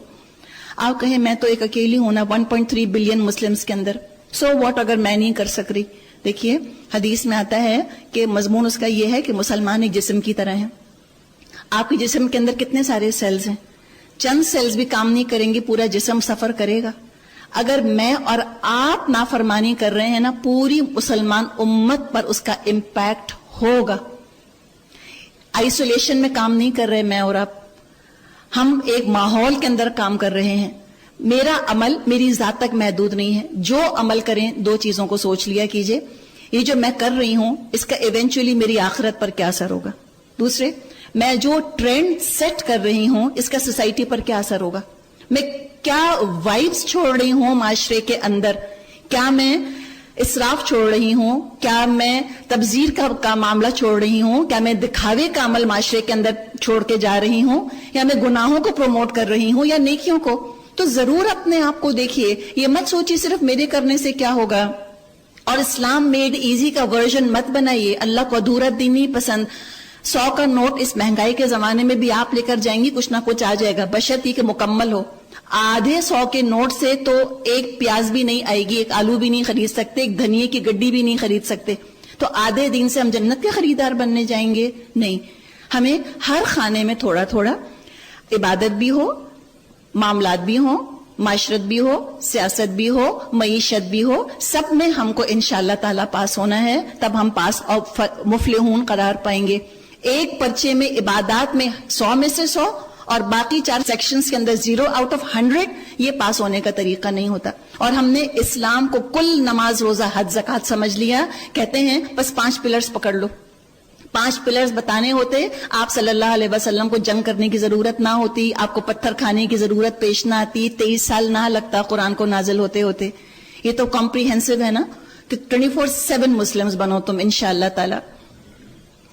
آپ کہیں میں تو ایک اکیلی ہوں نا 1.3 بلین مسلمز کے اندر، سو واٹ اگر میں نہیں کر سک رہی؟ دیکھیے حدیث میں آتا ہے کہ مضمون اس کا یہ ہے کہ مسلمان ایک جسم کی طرح ہیں۔ آپ کے جسم کے اندر کتنے سارے سیلز ہیں، چند سیلز بھی کام نہیں کریں گے پورا جسم سفر کرے گا۔ اگر میں اور آپ نافرمانی کر رہے ہیں نا، پوری مسلمان امت پر اس کا امپیکٹ ہوگا۔ آئسولیشن میں کام نہیں کر رہے میں اور آپ، ہم ایک ماحول کے اندر کام کر رہے ہیں۔ میرا عمل میری ذات تک محدود نہیں ہے، جو عمل کریں 2 چیزوں کو سوچ لیا کیجئے، یہ جو میں کر رہی ہوں اس کا ایونچولی میری آخرت پر کیا اثر ہوگا، دوسرے میں جو ٹرینڈ سیٹ کر رہی ہوں اس کا سوسائٹی پر کیا اثر ہوگا، میں کیا وائبس چھوڑ رہی ہوں معاشرے کے اندر، کیا میں اسراف چھوڑ رہی ہوں، کیا میں تبذیر کا معاملہ چھوڑ رہی ہوں، کیا میں دکھاوے کا عمل معاشرے کے اندر چھوڑ کے جا رہی ہوں، یا میں گناہوں کو پروموٹ کر رہی ہوں یا نیکیوں کو۔ تو ضرور اپنے آپ کو دیکھیے, یہ مت سوچیے صرف میرے کرنے سے کیا ہوگا, اور اسلام میڈ ایزی کا ورژن مت بنائیے. اللہ کو ادھورا دین نہیں پسند. 100 کا نوٹ اس مہنگائی کے زمانے میں بھی آپ لے کر جائیں گی, کچھ نہ کچھ آ جائے گا, بشرط یہ کہ مکمل ہو. آدھے 100 کے نوٹ سے تو ایک پیاز بھی نہیں آئے گی, ایک آلو بھی نہیں خرید سکتے, ایک دھنیے کی گڈی بھی نہیں خرید سکتے. تو آدھے دین سے ہم جنت کے خریدار بننے جائیں گے؟ نہیں. ہمیں ہر خانے میں تھوڑا تھوڑا, عبادت بھی ہو, معاملات بھی ہوں, معاشرت بھی ہو, سیاست بھی ہو, معیشت بھی ہو, سب میں ہم کو انشاءاللہ تعالیٰ پاس ہونا ہے. تب ہم پاس اور مفلحون قرار پائیں گے. ایک پرچے میں عبادات میں 100 میں سے 100 اور باقی 4 سیکشنز کے اندر 0 آؤٹ آف 100, یہ پاس ہونے کا طریقہ نہیں ہوتا. اور ہم نے اسلام کو کل نماز, روزہ, حج, زکوٰۃ سمجھ لیا. کہتے ہیں بس 5 پلرز پکڑ لو. 5 پلرز بتانے ہوتے, آپ صلی اللہ علیہ وسلم کو جنگ کرنے کی ضرورت نہ ہوتی, آپ کو پتھر کھانے کی ضرورت پیش نہ آتی, 23 سال نہ لگتا قرآن کو نازل ہوتے ہوتے. یہ تو کمپریہنسو ہے نا کہ 24/7 مسلمز بنو تم انشاءاللہ تعالی.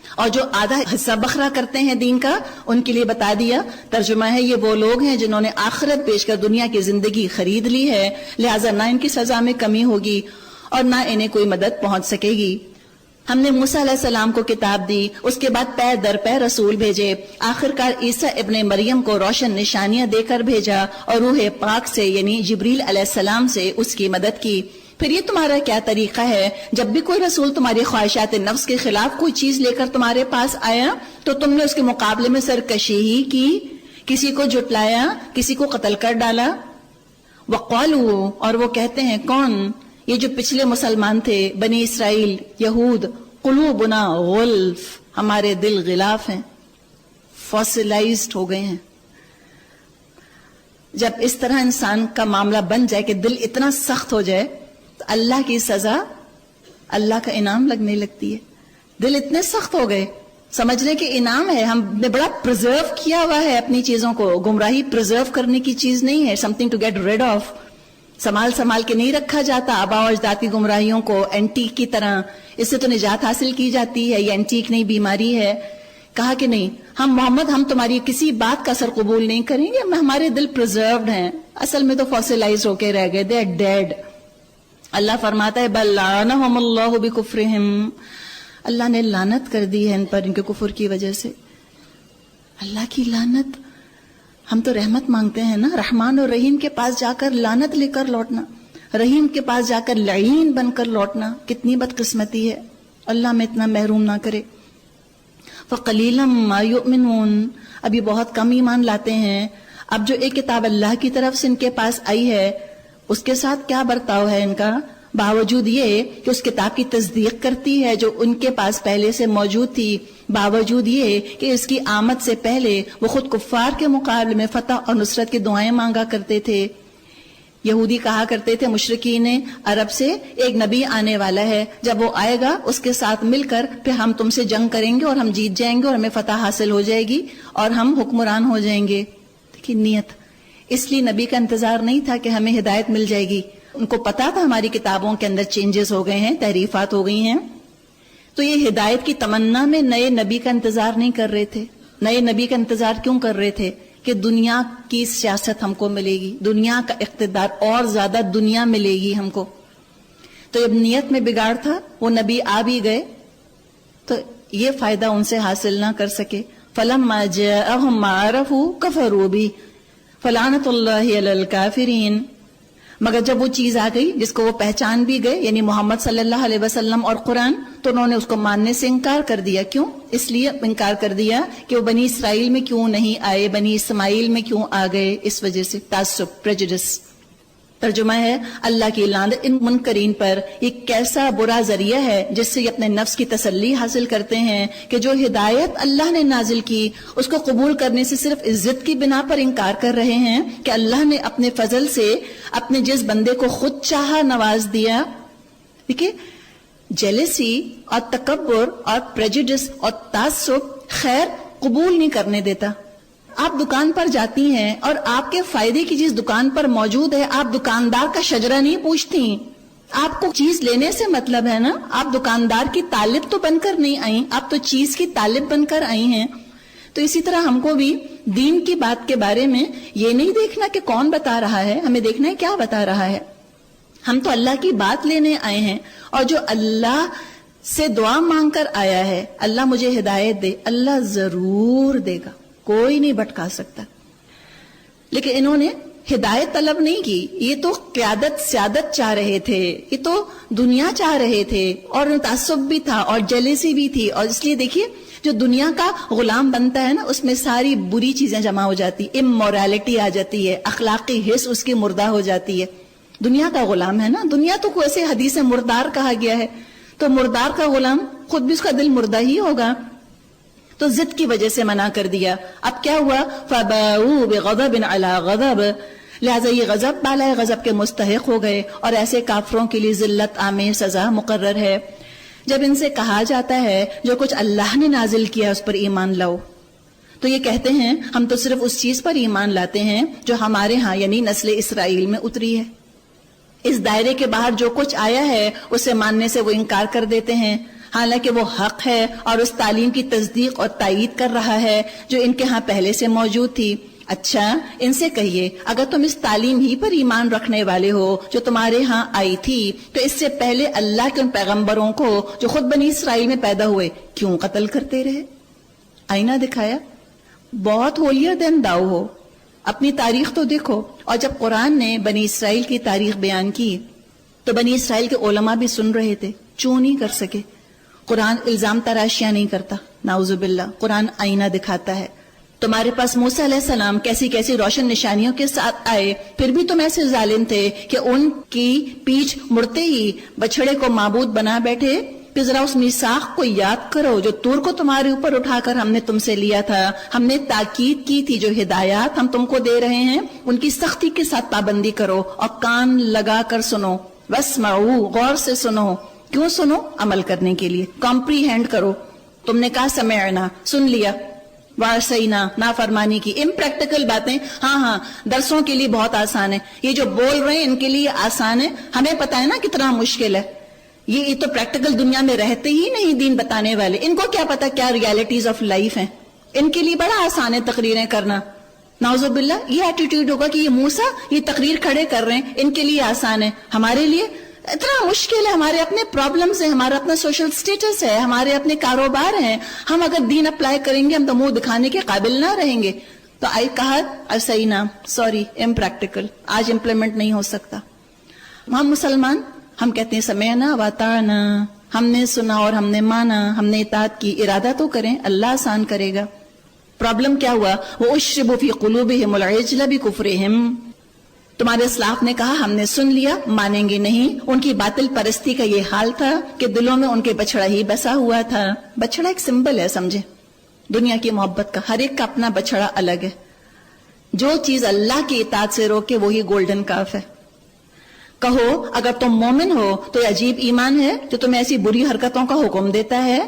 اور جو آدھا حصہ بکھرا کرتے ہیں دین کا, ان کے لیے بتا دیا, ترجمہ ہے یہ وہ لوگ ہیں جنہوں نے آخرت بیچ کر دنیا کی زندگی خرید لی ہے, لہٰذا نہ ان کی سزا میں کمی ہوگی اور نہ انہیں کوئی مدد پہنچ سکے گی. ہم نے موسیٰ علیہ السلام کو کتاب دی, اس کے بعد پے در پے رسول بھیجے, آخرکار عیسیٰ ابن مریم کو روشن نشانیاں دے کر بھیجا اور روح پاک سے یعنی جبریل علیہ السلام سے اس کی مدد کی. پھر یہ تمہارا کیا طریقہ ہے, جب بھی کوئی رسول تمہاری خواہشات نفس کے خلاف کوئی چیز لے کر تمہارے پاس آیا تو تم نے اس کے مقابلے میں سرکشی ہی کی, کسی کو جھٹلایا, کسی کو قتل کر ڈالا. وقالوا, اور وہ کہتے ہیں کون, یہ جو پچھلے مسلمان تھے بنی اسرائیل, یہود, قلوبنا غلف, ہمارے دل غلاف ہیں, فاسلائزڈ ہو گئے ہیں. جب اس طرح انسان کا معاملہ بن جائے کہ دل اتنا سخت ہو جائے تو اللہ کی سزا اللہ کا انعام لگنے لگتی ہے. دل اتنے سخت ہو گئے, سمجھ لیں کہ انعام ہے, ہم نے بڑا پرزرو کیا ہوا ہے اپنی چیزوں کو. گمراہی پرزرو کرنے کی چیز نہیں ہے, something to get rid of. سنبھال کے نہیں رکھا جاتا آباء و اجدادی گمراہیوں کو اینٹیک کی طرح, اس سے تو نجات حاصل کی جاتی ہے, یہ اینٹیک نہیں بیماری ہے. کہا کہ نہیں, ہم محمد ہم تمہاری کسی بات کا اثر قبول نہیں کریں گے, ہمارے دل پرزروڈ ہیں, اصل میں تو فاسلائز ہو کے رہ گئے, دے آر ڈیڈ. اللہ فرماتا ہے بل لعنہم اللہ بکفرہم, اللہ نے لعنت کر دی ہے ان پر ان کے کفر کی وجہ سے. اللہ کی لعنت, ہم تو رحمت مانگتے ہیں نا, رحمان اور رحیم کے پاس جا کر لعنت لے کر لوٹنا, رحیم کے پاس جا کر لعین بن کر لوٹنا کتنی بدقسمتی ہے. اللہ میں اتنا محروم نہ کرے. فَقَلِيلًا مَا يُؤْمِنُونَ, ابھی بہت کم ایمان لاتے ہیں. اب جو ایک کتاب اللہ کی طرف سے ان کے پاس آئی ہے اس کے ساتھ کیا برتاؤ ہے ان کا, باوجود یہ کہ اس کتاب کی تصدیق کرتی ہے جو ان کے پاس پہلے سے موجود تھی, باوجود یہ کہ اس کی آمد سے پہلے وہ خود کفار کے مقابلے میں فتح اور نصرت کی دعائیں مانگا کرتے تھے. یہودی کہا کرتے تھے مشرکین عرب سے, ایک نبی آنے والا ہے, جب وہ آئے گا اس کے ساتھ مل کر پھر ہم تم سے جنگ کریں گے اور ہم جیت جائیں گے اور ہمیں فتح حاصل ہو جائے گی اور ہم حکمران ہو جائیں گے. دیکھیے نیت, اس لیے نبی کا انتظار نہیں تھا کہ ہمیں ہدایت مل جائے گی. ان کو پتا تھا ہماری کتابوں کے اندر چینجز ہو گئے ہیں, تحریفات ہو گئی ہیں, تو یہ ہدایت کی تمنا میں نئے نبی کا انتظار نہیں کر رہے تھے. نئے نبی کا انتظار کیوں کر رہے تھے کہ دنیا کی سیاست ہم کو ملے گی, دنیا کا اقتدار, اور زیادہ دنیا ملے گی ہم کو. تو جب نیت میں بگاڑ تھا, وہ نبی آ بھی گئے تو یہ فائدہ ان سے حاصل نہ کر سکے. فَلَمَّا جَاءَهُم مَّا عَرَفُوا كَفَرُوا بِهِ فَلَعْنَةُ اللَّهِ عَلَى الْكَافِرِينَ. مگر جب وہ چیز آ گئی جس کو وہ پہچان بھی گئے, یعنی محمد صلی اللہ علیہ وسلم اور قرآن, تو انہوں نے اس کو ماننے سے انکار کر دیا. کیوں؟ اس لیے انکار کر دیا کہ وہ بنی اسرائیل میں کیوں نہیں آئے, بنی اسماعیل میں کیوں آ گئے, اس وجہ سے تعصب, پریجڈس. ترجمہ ہے اللہ کی لعنت ان منکرین پر. یہ کیسا برا ذریعہ ہے جس سے یہ اپنے نفس کی تسلی حاصل کرتے ہیں کہ جو ہدایت اللہ نے نازل کی اس کو قبول کرنے سے صرف عزت کی بنا پر انکار کر رہے ہیں کہ اللہ نے اپنے فضل سے اپنے جس بندے کو خود چاہا نواز دیا. دیکھیے جیلسی اور تکبر اور پریجڈس اور تعصب خیر قبول نہیں کرنے دیتا. آپ دکان پر جاتی ہیں اور آپ کے فائدے کی چیز دکان پر موجود ہے, آپ دکاندار کا شجرہ نہیں پوچھتی. آپ کو چیز لینے سے مطلب ہے نا, آپ دکاندار کی طالب تو بن کر نہیں آئیں, آپ تو چیز کی طالب بن کر آئی ہیں. تو اسی طرح ہم کو بھی دین کی بات کے بارے میں یہ نہیں دیکھنا کہ کون بتا رہا ہے، ہمیں دیکھنا ہے کیا بتا رہا ہے. ہم تو اللہ کی بات لینے آئے ہیں، اور جو اللہ سے دعا مانگ کر آیا ہے اللہ مجھے ہدایت دے، اللہ ضرور دے گا، کوئی نہیں بھٹکا سکتا. لیکن انہوں نے ہدایت طلب نہیں کی، یہ تو قیادت سیادت چاہ رہے تھے، یہ تو دنیا چاہ رہے تھے، اور تعصب بھی تھا اور جیلیسی بھی تھی. اور اس لیے دیکھیے جو دنیا کا غلام بنتا ہے نا، اس میں ساری بری چیزیں جمع ہو جاتی، امورالٹی آ جاتی ہے، اخلاقی حس اس کی مردہ ہو جاتی ہے. دنیا کا غلام ہے نا، دنیا تو کوئی حدیث مردار کہا گیا ہے، تو مردار کا غلام خود بھی اس کا دل مردہ ہی ہوگا. تو ضد کی وجہ سے منع کر دیا. اب کیا ہوا؟ فَبَاءُوا بِغَضَبٍ عَلَىٰ غَضَبٍ، لہذا یہ غضب بالائے غضب کے مستحق ہو گئے، اور ایسے کافروں کے لیے ذلت آمیز سزا مقرر ہے. جب ان سے کہا جاتا ہے جو کچھ اللہ نے نازل کیا اس پر ایمان لاؤ، تو یہ کہتے ہیں ہم تو صرف اس چیز پر ایمان لاتے ہیں جو ہمارے ہاں یعنی نسل اسرائیل میں اتری ہے. اس دائرے کے باہر جو کچھ آیا ہے اسے ماننے سے وہ انکار کر دیتے ہیں، حالانکہ وہ حق ہے اور اس تعلیم کی تصدیق اور تائید کر رہا ہے جو ان کے ہاں پہلے سے موجود تھی. اچھا ان سے کہیے اگر تم اس تعلیم ہی پر ایمان رکھنے والے ہو جو تمہارے ہاں آئی تھی، تو اس سے پہلے اللہ کے ان پیغمبروں کو جو خود بنی اسرائیل میں پیدا ہوئے کیوں قتل کرتے رہے؟ آئینہ دکھایا. بہت holier than thou ہو، اپنی تاریخ تو دیکھو. اور جب قرآن نے بنی اسرائیل کی تاریخ بیان کی تو بنی اسرائیل کے علماء بھی سن رہے تھے، چوں نہیں کر سکے؟ قرآن الزام تراشیاں نہیں کرتا، نعوذ باللہ. قرآن آئینہ دکھاتا ہے. تمہارے پاس موسیٰ علیہ السلام کیسی کیسی روشن نشانیوں کے ساتھ آئے، پھر بھی تم ایسے ظالم تھے کہ ان کی پیچھ مڑتے ہی بچڑے کو معبود بنا بیٹھے. کہ ذرا اس میثاق کو یاد کرو جو طور کو تمہارے اوپر اٹھا کر ہم نے تم سے لیا تھا. ہم نے تاکید کی تھی جو ہدایات ہم تم کو دے رہے ہیں ان کی سختی کے ساتھ پابندی کرو اور کان لگا کر سنو. واسمعوا، غور سے سنو. کیوں سنو؟ عمل کرنے کے لیے، کمپریہینڈ کرو. تم نے کہا سمعنا، سن لیا، وعصینا، نافرمانی کی. امپریکٹیکل باتیں ہاں درسوں کے لیے بہت آسان ہے، یہ جو بول رہے ہیں ان کے لیے آسان ہے، ہمیں پتا ہے نا کتنا مشکل ہے. یہ تو پریکٹیکل دنیا میں رہتے ہی نہیں دین بتانے والے، ان کو کیا پتا کیا ریالٹیز آف لائف ہیں. ان کے لیے بڑا آسان ہے تقریریں کرنا. نعوذ باللہ یہ ایٹیٹیوڈ ہوگا کہ یہ موسیٰ یہ تقریر کھڑے کر رہے ہیں، ان کے لیے آسان ہے، ہمارے لیے اتنا مشکل ہے. ہمارے اپنے پرابلمز ہیں، ہمارا اپنا سوشل سٹیٹس ہے، ہمارے اپنے کاروبار ہیں. ہم اگر دین اپلائی کریں گے ہم تو منہ دکھانے کے قابل نہ رہیں گے. تو کہا ارسینا، سوری امپریکٹیکل، آج امپلیمنٹ نہیں ہو سکتا. ہم مسلمان ہم کہتے ہیں سمعنا واطعنا، ہم نے سنا اور ہم نے مانا، ہم نے اطاعت کی. ارادہ تو کریں، اللہ آسان کرے گا. پرابلم کیا ہوا؟ وَأُشْرِبُوا فِي قُلُوبِهِمُ الْعِجْلَ بِكُفْرِهِمْ. تمہارے اسلاف نے کہا ہم نے سن لیا، مانیں گے نہیں. ان کی باطل پرستی کا یہ حال تھا کہ دلوں میں ان کے بچڑا ہی بسا ہوا تھا. بچڑا ایک سمبل ہے، سمجھے، دنیا کی محبت کا. ہر ایک کا اپنا بچڑا الگ ہے. جو چیز اللہ کی اطاعت سے روکے وہی گولڈن کاف ہے. کہو اگر تم مومن ہو تو یہ عجیب ایمان ہے جو تمہیں ایسی بری حرکتوں کا حکم دیتا ہے.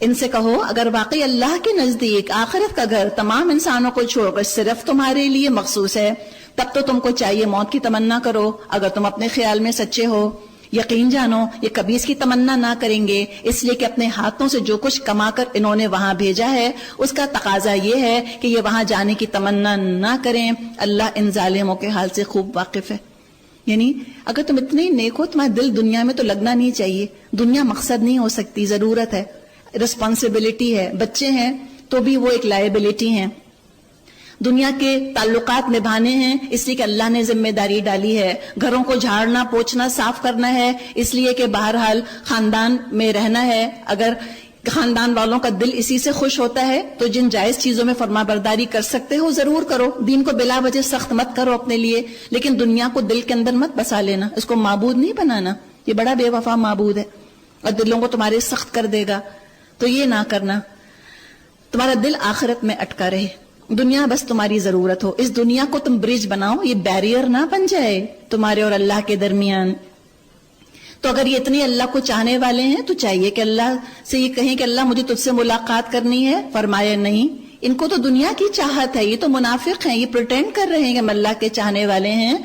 ان سے کہو اگر واقعی اللہ کے نزدیک آخرت کا گھر تمام انسانوں کو چھوڑ کر صرف تمہارے لیے مخصوص ہے، تب تو تم کو چاہیے موت کی تمنا کرو. اگر تم اپنے خیال میں سچے ہو، یقین جانو یہ کبھی اس کی تمنا نہ کریں گے، اس لیے کہ اپنے ہاتھوں سے جو کچھ کما کر انہوں نے وہاں بھیجا ہے اس کا تقاضا یہ ہے کہ یہ وہاں جانے کی تمنا نہ کریں. اللہ ان ظالموں کے حال سے خوب واقف ہے. یعنی اگر تم اتنے نیک ہو، تمہارا دل دنیا میں تو لگنا نہیں چاہیے. دنیا مقصد نہیں ہو سکتی، ضرورت ہے، رسپانسبلٹی ہے. بچے ہیں تو بھی وہ ایک لائبلٹی ہیں. دنیا کے تعلقات نبھانے ہیں اس لیے کہ اللہ نے ذمہ داری ڈالی ہے. گھروں کو جھاڑنا پوچھنا صاف کرنا ہے اس لیے کہ بہرحال خاندان میں رہنا ہے. اگر خاندان والوں کا دل اسی سے خوش ہوتا ہے تو جن جائز چیزوں میں فرما برداری کر سکتے ہو ضرور کرو. دین کو بلا وجہ سخت مت کرو اپنے لیے، لیکن دنیا کو دل کے اندر مت بسا لینا، اس کو معبود نہیں بنانا. یہ بڑا بے وفا معبود ہے اور دلوں کو تمہارے سخت کر دے گا. تو یہ نہ کرنا. تمہارا دل آخرت میں اٹکا رہے، دنیا بس تمہاری ضرورت ہو. اس دنیا کو تم برج بناؤ، یہ بیریئر نہ بن جائے تمہارے اور اللہ کے درمیان. تو اگر یہ اتنے اللہ کو چاہنے والے ہیں تو چاہیے کہ اللہ سے یہ کہیں کہ اللہ مجھے تجھ سے ملاقات کرنی ہے. فرمایا نہیں، ان کو تو دنیا کی چاہت ہے، یہ تو منافق ہیں، یہ پریٹینڈ کر رہے ہیں کہ ہم اللہ کے چاہنے والے ہیں.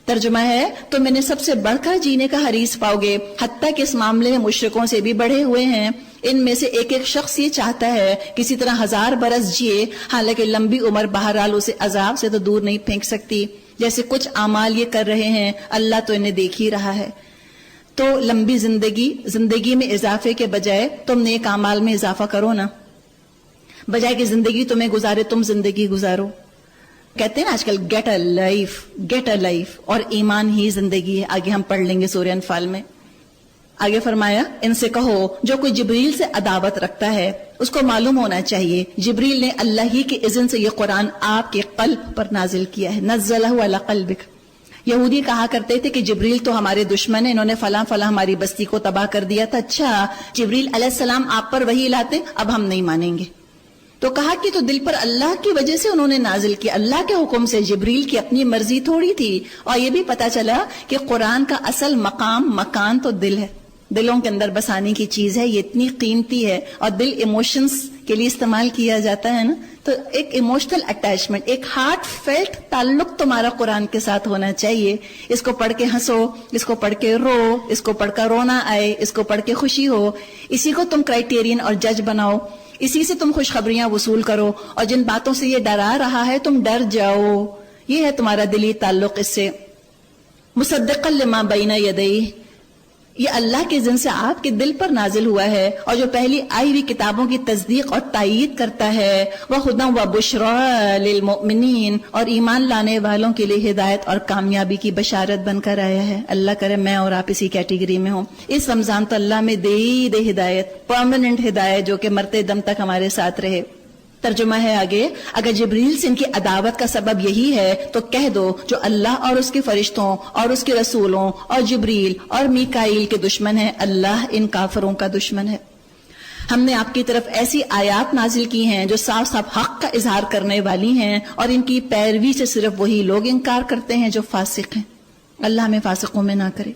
ترجمہ ہے تو میں نے سب سے بڑھ کر جینے کا حریص پاؤ گے، حتیٰ کہ اس معاملے میں مشرکوں سے بھی بڑھے ہوئے ہیں. ان میں سے ایک ایک شخص یہ چاہتا ہے کسی طرح 1000 برس جیے، حالانکہ لمبی عمر بہرحال اسے عذاب سے تو دور نہیں پھینک سکتی. جیسے کچھ اعمال یہ کر رہے ہیں، اللہ تو انہیں دیکھ ہی رہا ہے. تو لمبی زندگی میں اضافے کے بجائے تم نیک اعمال میں اضافہ کرو نا، بجائے کہ زندگی تمہیں گزارے تم زندگی گزارو. کہتے ہیں نا آج کل گیٹ اے لائف، اور ایمان ہی زندگی ہے. آگے ہم پڑھ لیں گے سورہ انفال میں. آگے فرمایا ان سے کہو جو کوئی جبریل سے عداوت رکھتا ہے اس کو معلوم ہونا چاہیے جبریل نے اللہ ہی کے اذن سے یہ قرآن آپ کے قلب پر نازل کیا ہے. نزلہ علی قلبک. یہودی کہا کرتے تھے کہ جبریل تو ہمارے دشمن ہیں، انہوں نے فلاں ہماری بستی کو تباہ کر دیا تھا. اچھا جبریل علیہ السلام آپ پر وحی لاتے، اب ہم نہیں مانیں گے. تو کہا کہ تو دل پر اللہ کی وجہ سے انہوں نے نازل کیا، اللہ کے حکم سے، جبریل کی اپنی مرضی تھوڑی تھی. اور یہ بھی پتا چلا کہ قرآن کا اصل مکان تو دل ہے، دلوں کے اندر بسانے کی چیز ہے. یہ اتنی قیمتی ہے، اور دل ایموشنز کے لیے استعمال کیا جاتا ہے نا. تو ایک ایموشنل اٹیچمنٹ، ایک ہارٹ فیلٹ تعلق تمہارا قرآن کے ساتھ ہونا چاہیے. اس کو پڑھ کے ہنسو، اس کو پڑھ کے رو، اس کو پڑھ کر رونا آئے، اس کو پڑھ کے خوشی ہو. اسی کو تم کرائٹیرین اور جج بناؤ، اسی سے تم خوشخبریاں وصول کرو، اور جن باتوں سے یہ ڈرا رہا ہے تم ڈر جاؤ. یہ ہے تمہارا دلی تعلق اس سے. مصدقا لما بین یدیہ، یہ اللہ کے اذن سے آپ کے دل پر نازل ہوا ہے، اور جو پہلی آئی ہوئی کتابوں کی تصدیق اور تائید کرتا ہے. وَہُدًى وَبُشْرَىٰ لِلْمُؤْمِنِينَ، اور ایمان لانے والوں کے لیے ہدایت اور کامیابی کی بشارت بن کر آیا ہے. اللہ کرے میں اور آپ اسی کیٹیگری میں ہوں. اس رمضان تو اللہ میں دے ہدایت، پرماننٹ ہدایت جو کہ مرتے دم تک ہمارے ساتھ رہے. ترجمہ ہے آگے، اگر جبریل سے ان کی عداوت کا سبب یہی ہے تو کہہ دو جو اللہ اور اس کے فرشتوں اور اس کے رسولوں اور جبریل اور میکائیل کے دشمن ہیں، اللہ ان کافروں کا دشمن ہے. ہم نے آپ کی طرف ایسی آیات نازل کی ہیں جو صاف صاف حق کا اظہار کرنے والی ہیں، اور ان کی پیروی سے صرف وہی لوگ انکار کرتے ہیں جو فاسق ہیں. اللہ ہمیں فاسقوں میں نہ کرے.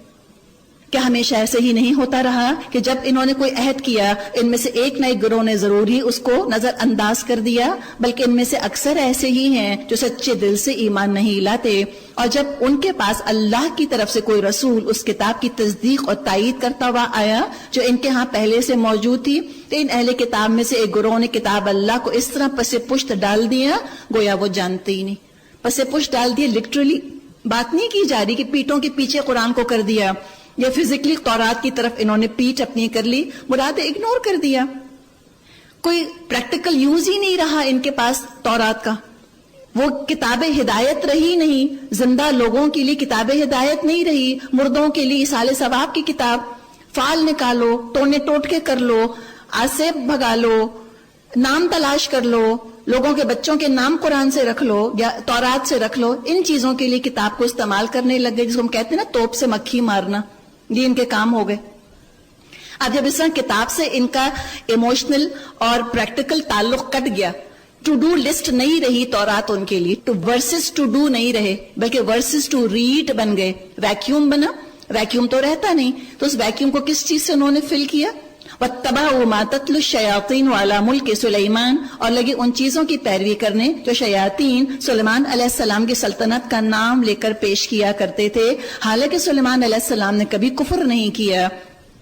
کیا ہمیشہ ایسے ہی نہیں ہوتا رہا کہ جب انہوں نے کوئی عہد کیا ان میں سے ایک نہ ایک گروہ نے ضرور ہی اس کو نظر انداز کر دیا؟ بلکہ ان میں سے اکثر ایسے ہی ہیں جو سچے دل سے ایمان نہیں لاتے، اور جب ان کے پاس اللہ کی طرف سے کوئی رسول اس کتاب کی تصدیق اور تائید کرتا ہوا آیا جو ان کے ہاں پہلے سے موجود تھی، تو ان اہل کتاب میں سے ایک گروہ نے کتاب اللہ کو اس طرح پس پشت ڈال دیا گویا وہ جانتے ہی نہیں. پس پشت ڈال دیا، لٹرلی بات نہیں کی جا رہی کہ پیٹوں کے پیچھے قرآن کو کر دیا، یا فزیکلی تورات کی طرف انہوں نے پیٹ اپنی کر لی، مراد اگنور کر دیا. کوئی پریکٹیکل یوز ہی نہیں رہا ان کے پاس تورات کا. وہ کتاب ہدایت رہی نہیں، زندہ لوگوں کے لیے کتاب ہدایت نہیں رہی، مردوں کے لیے اصال ثواب کی کتاب. فال نکالو، ٹونے ٹوٹ کے کر لو، آسے بھگا لو، نام تلاش کر لو، لوگوں کے بچوں کے نام قرآن سے رکھ لو یا تورات سے رکھ لو. ان چیزوں کے لیے کتاب کو استعمال کرنے لگ گئے، جس کو ہم کہتے ہیں نا توپ سے مکھی مارنا. یہ ان کے کام ہو گئے. اب جب اس طرح کتاب سے ان کا ایموشنل اور پریکٹیکل تعلق کٹ گیا، ٹو ڈو لسٹ نہیں رہی تورات ان کے لیے، ٹو ورسز ٹو ڈو نہیں رہے بلکہ ورسز ٹو ریڈ بن گئے. ویکیوم بنا، ویکیوم تو رہتا نہیں، تو اس ویکیوم کو کس چیز سے انہوں نے فل کیا؟ وَاتَّبَعُوا مَا تَتْلُو الشَّيَاطِينُ عَلَى مُلْكِ سُلَيْمَانَ، اور لگے ان چیزوں کی پیروی کرنے جو شیاطین سلیمان علیہ السلام کی سلطنت کا نام لے کر پیش کیا کرتے تھے. حالانکہ سلیمان علیہ السلام نے کبھی کفر نہیں کیا.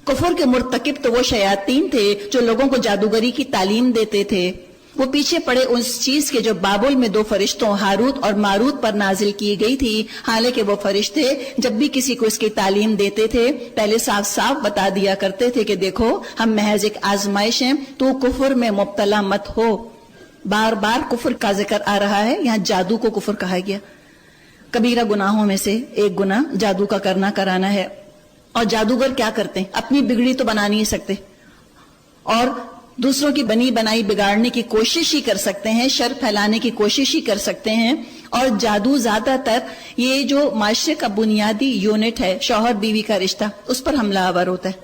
کفر کے مرتکب تو وہ شیاطین تھے جو لوگوں کو جادوگری کی تعلیم دیتے تھے. وہ پیچھے پڑے اس چیز کے جو بابل میں 2 فرشتوں ہاروت اور ماروت پر نازل کی گئی تھی. حالانکہ وہ فرشتے جب بھی کسی کو اس کی تعلیم دیتے تھے پہلے صاف صاف بتا دیا کرتے تھے کہ دیکھو ہم محض ایک آزمائش ہیں، تو کفر میں مبتلا مت ہو. بار بار کفر کا ذکر آ رہا ہے، یہاں جادو کو کفر کہا گیا. کبیرہ گناہوں میں سے ایک گناہ جادو کا کرنا کرانا ہے. اور جادوگر کیا کرتے ہیں؟ اپنی بگڑی تو بنا نہیں سکتے، اور دوسروں کی بنی بنائی بگاڑنے کی کوشش ہی کر سکتے ہیں، شر پھیلانے کی کوشش ہی کر سکتے ہیں. اور جادو زیادہ تر یہ جو معاشرے کا بنیادی یونٹ ہے، شوہر بیوی کا رشتہ، اس پر حملہ آور ہوتا ہے.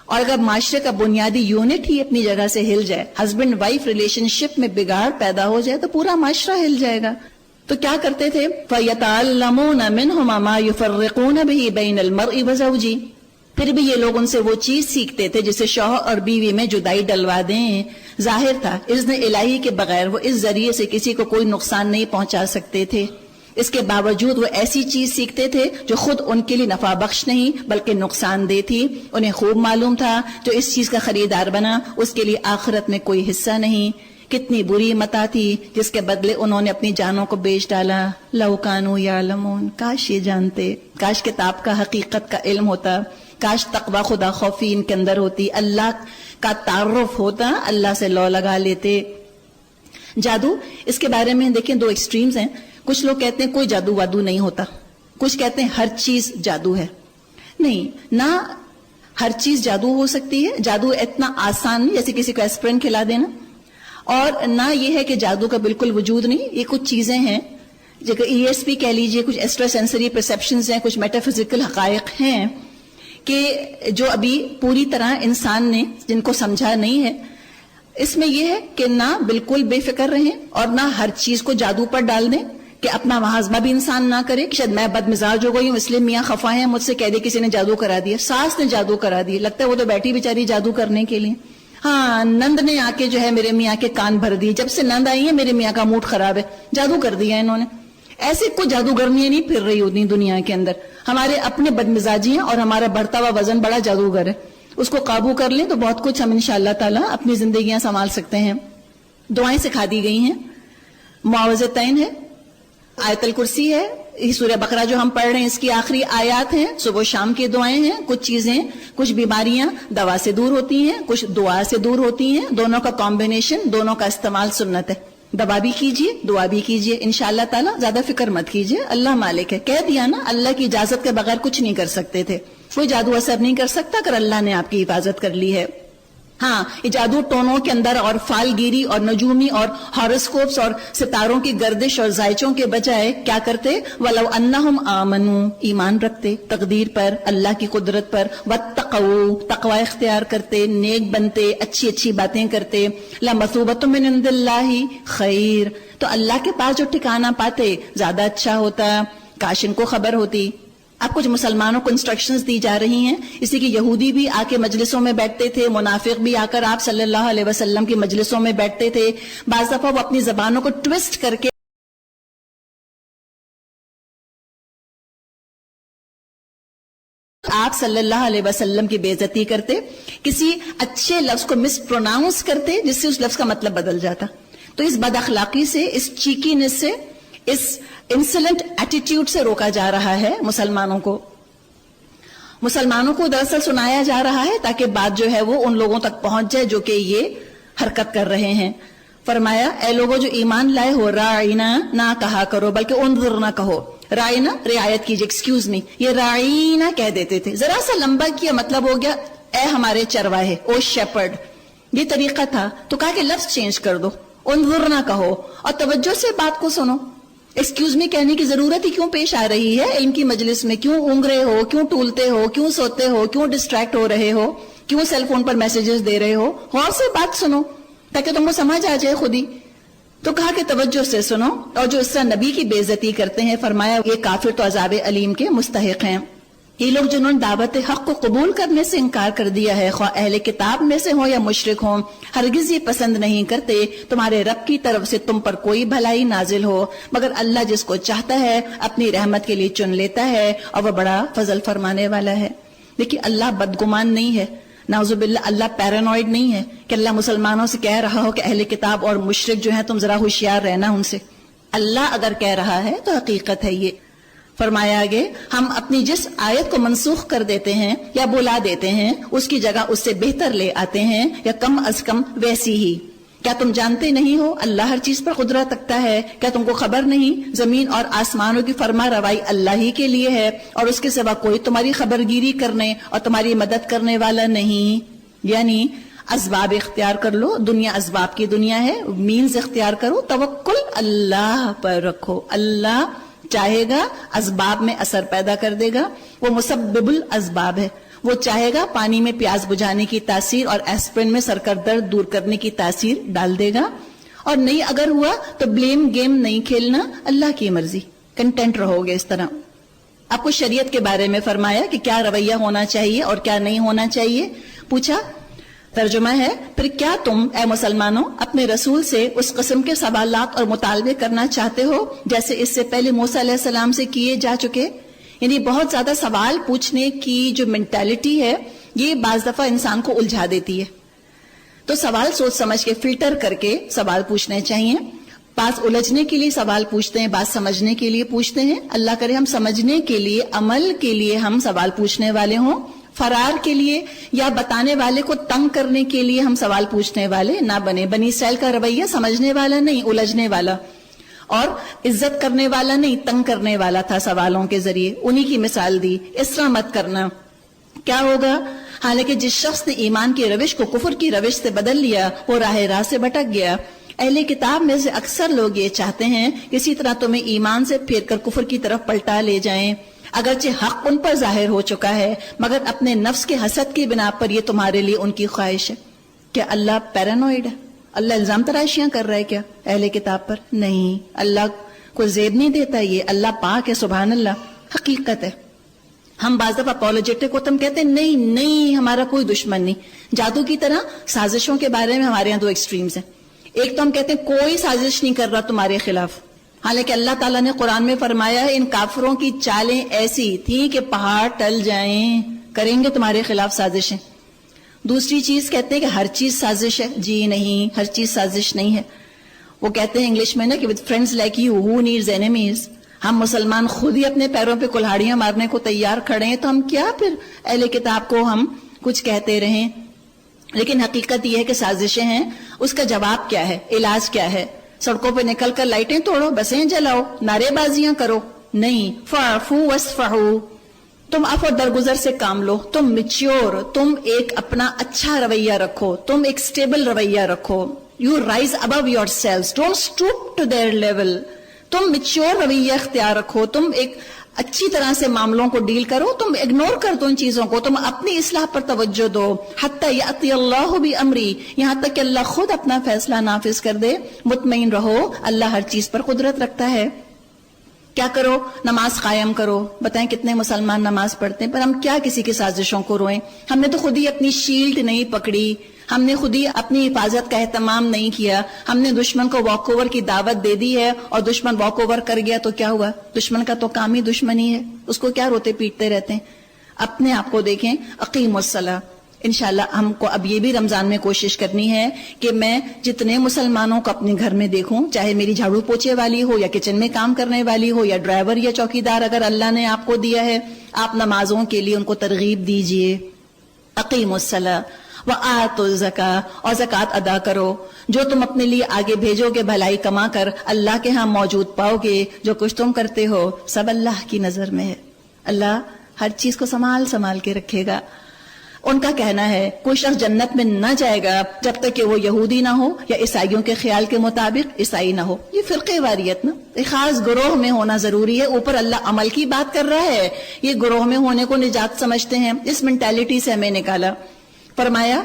اور اگر معاشرے کا بنیادی یونٹ ہی اپنی جگہ سے ہل جائے، ہسبینڈ وائف ریلیشن شپ میں بگاڑ پیدا ہو جائے، تو پورا معاشرہ ہل جائے گا. تو کیا کرتے تھے؟ فَيَتَعَلَّمُونَ مِنْهُمَا مَا يُفَرِّقُونَ بِهِ بَيْنَ الْمَرْءِ وَزَوْجِهِ، پھر بھی یہ لوگ ان سے وہ چیز سیکھتے تھے جسے شوہر اور بیوی میں جدائی ڈلوا دیں. ظاہر تھا اذن الہی کے بغیر وہ اس ذریعے سے کسی کو کوئی نقصان نہیں پہنچا سکتے تھے. اس کے باوجود وہ ایسی چیز سیکھتے تھے جو خود ان کے لیے نفع بخش نہیں بلکہ نقصان دہ تھی. انہیں خوب معلوم تھا جو اس چیز کا خریدار بنا اس کے لیے آخرت میں کوئی حصہ نہیں. کتنی بری متاع تھی جس کے بدلے انہوں نے اپنی جانوں کو بیچ ڈالا. لو کانوا یعلمون، کاش یہ جانتے، کاش کتاب کا حقیقت کا علم ہوتا، کاش تقوی خدا خوفی ان کے اندر ہوتی، اللہ کا تعارف ہوتا، اللہ سے لو لگا لیتے. جادو، اس کے بارے میں دیکھیں دو ایکسٹریمز ہیں. کچھ لوگ کہتے ہیں کوئی جادو وادو نہیں ہوتا، کچھ کہتے ہیں ہر چیز جادو ہے. نہیں، نہ ہر چیز جادو ہو سکتی ہے. جادو اتنا آسان نہیں جیسے کسی کو ایسپرین کھلا دینا، اور نہ یہ ہے کہ جادو کا بالکل وجود نہیں. یہ کچھ چیزیں ہیں جیسے ESP کہہ لیجئے، کچھ ایکسٹرا سینسری پرسیپشنز ہیں، کچھ میٹا فزیکل حقائق ہیں کہ جو ابھی پوری طرح انسان نے جن کو سمجھا نہیں ہے. اس میں یہ ہے کہ نہ بالکل بے فکر رہیں اور نہ ہر چیز کو جادو پر ڈال دیں کہ اپنا محاذمہ بھی انسان نہ کرے کہ شاید میں بد مزاج ہو گئی ہوں اس لیے میاں خفا ہیں مجھ سے، کہہ دے کسی نے جادو کرا دیا، ساس نے جادو کرا دیا، لگتا ہے وہ تو بیٹھی بیچاری جادو کرنے کے لیے. ہاں، نند نے آ کے جو ہے میرے میاں کے کان بھر دیے، جب سے نند آئی ہے میرے میاں کا موڈ خراب ہے، جادو کر دیا انہوں نے. ایسے کوئی جادوگرنیاں نہیں پھر رہی ہوتی دنیا کے اندر. ہمارے اپنے بدمزاجی ہیں اور ہمارا بڑھتا ہوا وزن بڑا جادوگر ہے. اس کو قابو کر لیں تو بہت کچھ ہم انشاءاللہ تعالیٰ اپنی زندگیاں سنبھال سکتے ہیں. دعائیں سکھا دی گئی ہیں. معوذتین ہے، آیت الکرسی ہے، یہ سورہ بقرہ جو ہم پڑھ رہے ہیں اس کی آخری آیات ہیں. صبح و شام کی دعائیں ہیں. کچھ چیزیں، کچھ بیماریاں دوا سے دور ہوتی ہیں، کچھ دعا سے دور ہوتی ہیں. دونوں کا کمبینیشن، دونوں کا استعمال سنت ہے. دوا بھی کیجئے، دعا بھی کیجئے انشاءاللہ تعالیٰ. زیادہ فکر مت کیجئے، اللہ مالک ہے. کہہ دیا نا، اللہ کی اجازت کے بغیر کچھ نہیں کر سکتے تھے. کوئی جادو اثر نہیں کر سکتا اگر اللہ نے آپ کی حفاظت کر لی ہے. ہاں، یہ جادو ٹونوں کے اندر اور فال گیری اور نجومی اور ہاروسکوپس اور ستاروں کی گردش اور زائچوں کے بجائے کیا کرتے؟ وَلَوْ أَنَّهُمْ آمَنُوا، ایمان رکھتے تقدیر پر، اللہ کی قدرت پر، وَاتَّقَوْا، تقوی اختیار کرتے، نیک بنتے، اچھی اچھی باتیں کرتے، لَمَثُوبَةٌ مِّنْ عِندِ اللَّهِ خَيْرٌ، تو اللہ کے پاس جو ٹھکانہ پاتے زیادہ اچھا ہوتا. کاش ان کو خبر ہوتی. اب کچھ مسلمانوں کو انسٹرکشنز دی جا رہی ہیں، اسی کہ یہودی بھی آ کے مجلسوں میں بیٹھتے تھے، منافق بھی آ کر آپ صلی اللہ علیہ وسلم کی مجلسوں میں بیٹھتے تھے. بعض دفعہ وہ اپنی زبانوں کو ٹویسٹ کر کے آپ صلی اللہ علیہ وسلم کی بے عزتی کرتے، کسی اچھے لفظ کو مس پروناؤنس کرتے جس سے اس لفظ کا مطلب بدل جاتا. تو اس بد اخلاقی سے، اس چیکینس سے، اس انسلنٹ ایٹیٹیوڈ سے روکا جا رہا ہے مسلمانوں کو. مسلمانوں کو دراصل سنایا جا رہا ہے تاکہ بات جو ہے وہ ان لوگوں تک پہنچ جائے جو کہ یہ حرکت کر رہے ہیں. فرمایا اے لوگوں جو ایمان لائے ہو، راعینا نہ کہا کرو بلکہ انظرنا کہو. رائنا رعایت کیجیے، ایکسکیوز می، یہ راعینا کہہ دیتے تھے. ذرا سا لمبا کیا مطلب ہو گیا اے ہمارے چرواہے، او شیپرڈ. یہ طریقہ تھا تو کہا کہ لفظ چینج کر دو، انظرنا کہو اور توجہ سے بات کو سنو. ایکسکیوز می کہنے کی ضرورت ہی کیوں پیش آ رہی ہے؟ ان کی مجلس میں کیوں اونگ رہے ہو، کیوں ٹولتے ہو، کیوں سوتے ہو، کیوں ڈسٹریکٹ ہو رہے ہو، کیوں سیل فون پر میسیجز دے رہے ہو؟ غور سے بات سنو تاکہ تم کو سمجھ آ جائے خود ہی. تو کہا کہ توجہ سے سنو. اور جو اس طرح نبی کی بے عزتی کرتے ہیں فرمایا یہ کافر تو عذاب علیم کے مستحق ہیں. یہ لوگ جنہوں نے دعوت حق کو قبول کرنے سے انکار کر دیا ہے، خواہ اہل کتاب میں سے ہوں یا مشرک ہوں، ہرگز یہ پسند نہیں کرتے تمہارے رب کی طرف سے تم پر کوئی بھلائی نازل ہو، مگر اللہ جس کو چاہتا ہے اپنی رحمت کے لیے چن لیتا ہے اور وہ بڑا فضل فرمانے والا ہے. دیکھیے اللہ بدگمان نہیں ہے، نعوذ باللہ اللہ پیرانوئڈ نہیں ہے کہ اللہ مسلمانوں سے کہہ رہا ہو کہ اہل کتاب اور مشرک جو ہیں تم ذرا ہوشیار رہنا ان سے. اللہ اگر کہہ رہا ہے تو حقیقت ہے. یہ فرمایا آگے ہم اپنی جس آیت کو منسوخ کر دیتے ہیں یا بلا دیتے ہیں اس کی جگہ اس سے بہتر لے آتے ہیں یا کم از کم ویسی ہی. کیا تم جانتے نہیں ہو اللہ ہر چیز پر قدرت رکھتا ہے؟ کیا تم کو خبر نہیں زمین اور آسمانوں کی فرما روائی اللہ ہی کے لیے ہے اور اس کے سوا کوئی تمہاری خبر گیری کرنے اور تمہاری مدد کرنے والا نہیں. یعنی اسباب اختیار کر لو، دنیا اسباب کی دنیا ہے، مینز اختیار کرو، توکل اللہ پر رکھو. اللہ چاہے گا اسباب میں اثر پیدا کر دے گا، وہ مسبب الاسباب ہے. وہ چاہے گا پانی میں پیاس بجھانے کی تاثیر اور ایسپرین میں سر کا درد دور کرنے کی تاثیر ڈال دے گا. اور نہیں اگر ہوا تو بلیم گیم نہیں کھیلنا، اللہ کی مرضی، کنٹینٹ رہو گے اس طرح. آپ کو شریعت کے بارے میں فرمایا کہ کیا رویہ ہونا چاہیے اور کیا نہیں ہونا چاہیے. پوچھا ترجمہ ہے، پھر کیا تم اے مسلمانوں اپنے رسول سے اس قسم کے سوالات اور مطالبے کرنا چاہتے ہو جیسے اس سے پہلے موسیٰ علیہ السلام سے کیے جا چکے؟ یعنی بہت زیادہ سوال پوچھنے کی جو مینٹالٹی ہے یہ بعض دفعہ انسان کو الجھا دیتی ہے. تو سوال سوچ سمجھ کے فلٹر کر کے سوال پوچھنے چاہیے. بعض الجھنے کے لیے سوال پوچھتے ہیں، بعض سمجھنے کے لیے پوچھتے ہیں. اللہ کرے ہم سمجھنے کے لیے، عمل کے لیے ہم سوال پوچھنے والے ہوں، فرار کے لیے یا بتانے والے کو تنگ کرنے کے لیے ہم سوال پوچھنے والے نہ بنے. بنی اسرائیل کا رویہ سمجھنے والا نہیں، الجھنے والا، اور عزت کرنے والا نہیں، تنگ کرنے والا تھا سوالوں کے ذریعے. انہی کی مثال دی. اس طرح مت کرنا. کیا ہوگا؟ حالانکہ جس شخص نے ایمان کی روش کو کفر کی روش سے بدل لیا وہ راہ راست سے بھٹک گیا. اہل کتاب میں سے اکثر لوگ یہ چاہتے ہیں کسی طرح تمہیں ایمان سے پھیر کر کفر کی طرف پلٹا لے جائیں، اگرچہ حق ان پر ظاہر ہو چکا ہے، مگر اپنے نفس کے حسد کی بنا پر یہ تمہارے لیے ان کی خواہش ہے. کیا اللہ پیرانوئڈ ہے؟ اللہ الزام تراشیاں کر رہا ہے کیا اہل کتاب پر؟ نہیں، اللہ کو زیب نہیں دیتا. یہ اللہ پاک ہے، سبحان اللہ. حقیقت ہے. ہم بعض دفعہ اپولوجیٹک ہوتے ہم کہتے ہیں نہیں ہمارا کوئی دشمن نہیں. جادو کی طرح سازشوں کے بارے میں ہمارے یہاں دو ایکسٹریمز ہیں. ایک تو ہم کہتے ہیں کوئی سازش نہیں کر رہا تمہارے خلاف، حالانکہ اللہ تعالیٰ نے قرآن میں فرمایا ہے ان کافروں کی چالیں ایسی تھیں کہ پہاڑ ٹل جائیں، کریں گے تمہارے خلاف سازشیں. دوسری چیز کہتے ہیں کہ ہر چیز سازش ہے. جی نہیں، ہر چیز سازش نہیں ہے. وہ کہتے ہیں انگلش میں نا کہ with friends like you who needs enemies. ہم مسلمان خود ہی اپنے پیروں پہ کلہاڑیاں مارنے کو تیار کھڑے ہیں، تو ہم کیا پھر اہل کتاب کو ہم کچھ کہتے رہیں. لیکن حقیقت یہ ہے کہ سازشیں ہیں. اس کا جواب کیا ہے؟ علاج کیا ہے؟ سڑکوں پہ نکل کر لائٹیں توڑو، بسیں جلاؤ، نعرے بازیاں کرو؟ نہیں. فاعفو واصفحوا. تم عفو درگزر سے کام لو. تم میچیور، تم ایک اپنا اچھا رویہ رکھو، تم ایک سٹیبل رویہ رکھو. You rise above yourself, don't stoop to their level. تم میچیور رویہ اختیار رکھو، تم ایک اچھی طرح سے معاملوں کو ڈیل کرو. تم اگنور کر دو ان چیزوں کو، تم اپنی اصلاح پر توجہ دو. حتی یأتی اللہ بامری، یہاں تک کہ اللہ خود اپنا فیصلہ نافذ کر دے. مطمئن رہو اللہ ہر چیز پر قدرت رکھتا ہے. کیا کرو؟ نماز قائم کرو. بتائیں کتنے مسلمان نماز پڑھتے ہیں، پر ہم کیا کسی کی سازشوں کو روئیں؟ ہم نے تو خود ہی اپنی شیلڈ نہیں پکڑی، ہم نے خود ہی اپنی حفاظت کا اہتمام نہیں کیا. ہم نے دشمن کو واک اوور کی دعوت دے دی ہے اور دشمن واک اوور کر گیا تو کیا ہوا؟ دشمن کا تو کام ہی دشمنی ہے، اس کو کیا روتے پیٹتے رہتے ہیں؟ اپنے آپ کو دیکھیں. اقیموا الصلاۃ. انشاءاللہ ہم کو اب یہ بھی رمضان میں کوشش کرنی ہے کہ میں جتنے مسلمانوں کو اپنے گھر میں دیکھوں، چاہے میری جھاڑو پوچھے والی ہو یا کچن میں کام کرنے والی ہو یا ڈرائیور یا چوکیدار، اگر اللہ نے آپ کو دیا ہے، آپ نمازوں کے لیے ان کو ترغیب دیجئے. اقیموا الصلاۃ وآتوا الزکاۃ، اور زکوٰۃ ادا کرو. جو تم اپنے لیے آگے بھیجو گے بھلائی کما کر اللہ کے ہاں موجود پاؤ گے. جو کچھ تم کرتے ہو سب اللہ کی نظر میں ہے. اللہ ہر چیز کو سنبھال کے رکھے گا. ان کا کہنا ہے کوئی شخص جنت میں نہ جائے گا جب تک کہ وہ یہودی نہ ہو یا عیسائیوں کے خیال کے مطابق عیسائی نہ ہو. یہ فرقے واریت نا، ایک خاص گروہ میں ہونا ضروری ہے. اوپر اللہ عمل کی بات کر رہا ہے، یہ گروہ میں ہونے کو نجات سمجھتے ہیں. اس مینٹالٹی سے ہمیں نکالا. فرمایا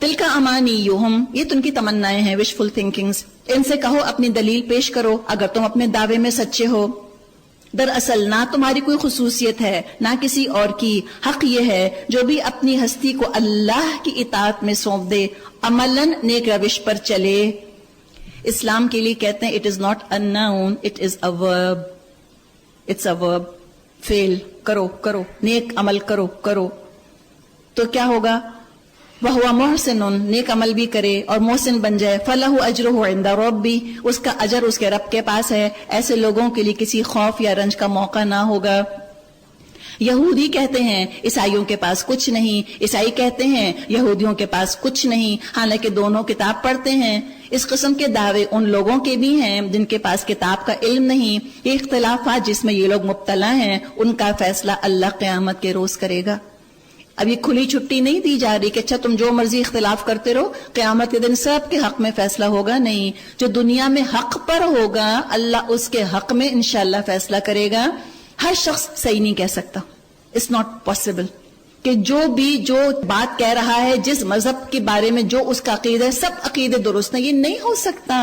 تلک امانیہم، یہ تو ان کی تمنائیں ہیں، وشفل تھنکنگز. ان سے کہو اپنی دلیل پیش کرو اگر تم اپنے دعوے میں سچے ہو. دراصل نہ تمہاری کوئی خصوصیت ہے نہ کسی اور کی. حق یہ ہے جو بھی اپنی ہستی کو اللہ کی اطاعت میں سونپ دے، عملاً نیک روش پر چلے. اسلام کے لیے کہتے ہیں it is not a noun, it is a verb. It's ا ورب. فیل کرو، نیک عمل کرو. تو کیا ہوگا؟ وَهُوَ مُحْسِنٌ، نیک عمل بھی کرے اور محسن بن جائے. فَلَهُ أَجْرُهُ عِنْدَ رَبِّهِ، اس کا اجر اس کے رب کے پاس ہے. ایسے لوگوں کے لیے کسی خوف یا رنج کا موقع نہ ہوگا. یہودی کہتے ہیں عیسائیوں کے پاس کچھ نہیں، عیسائی کہتے ہیں یہودیوں کے پاس کچھ نہیں، حالانکہ دونوں کتاب پڑھتے ہیں. اس قسم کے دعوے ان لوگوں کے بھی ہیں جن کے پاس کتاب کا علم نہیں. یہ اختلافات جس میں یہ لوگ مبتلا ہیں ان کا فیصلہ اللہ قیامت کے روز کرے گا. اب یہ کھلی چھٹی نہیں دی جا رہی کہ اچھا تم جو مرضی اختلاف کرتے رہو، قیامت کے دن سب کے حق میں فیصلہ ہوگا. نہیں، جو دنیا میں حق پر ہوگا اللہ اس کے حق میں انشاءاللہ فیصلہ کرے گا. ہر شخص صحیح نہیں کہہ سکتا. اٹس ناٹ پاسبل کہ جو بات کہہ رہا ہے جس مذہب کے بارے میں جو اس کا عقیدہ ہے سب عقیدے درست ہیں، یہ نہیں ہو سکتا.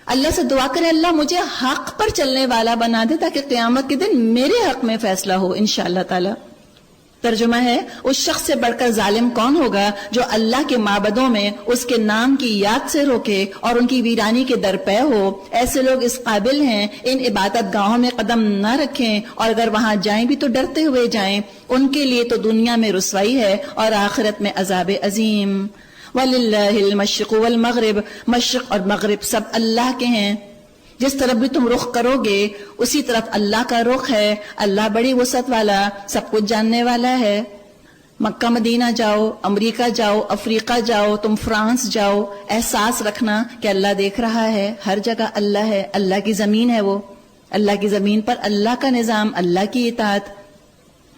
اللہ سے دعا کرے اللہ مجھے حق پر چلنے والا بنا دے تاکہ قیامت کے دن میرے حق میں فیصلہ ہو انشاءاللہ تعالی. ترجمہ ہے اس شخص سے بڑھ کر ظالم کون ہوگا جو اللہ کے معبدوں میں اس کے نام کی یاد سے روکے اور ان کی ویرانی کے درپے ہو. ایسے لوگ اس قابل ہیں ان عبادت گاہوں میں قدم نہ رکھیں اور اگر وہاں جائیں بھی تو ڈرتے ہوئے جائیں. ان کے لیے تو دنیا میں رسوائی ہے اور آخرت میں عذاب عظیم. وَلِلَّهِ الْمَشْرِقُ وَالْمَغْرِبُ مشرق اور مغرب سب اللہ کے ہیں. جس طرف بھی تم رخ کرو گے اسی طرف اللہ کا رخ ہے. اللہ بڑی وسعت والا سب کچھ جاننے والا ہے. مکہ مدینہ جاؤ، امریکہ جاؤ، افریقہ جاؤ، تم فرانس جاؤ، احساس رکھنا کہ اللہ دیکھ رہا ہے. ہر جگہ اللہ ہے. اللہ کی زمین ہے، وہ اللہ کی زمین پر اللہ کا نظام، اللہ کی اطاعت.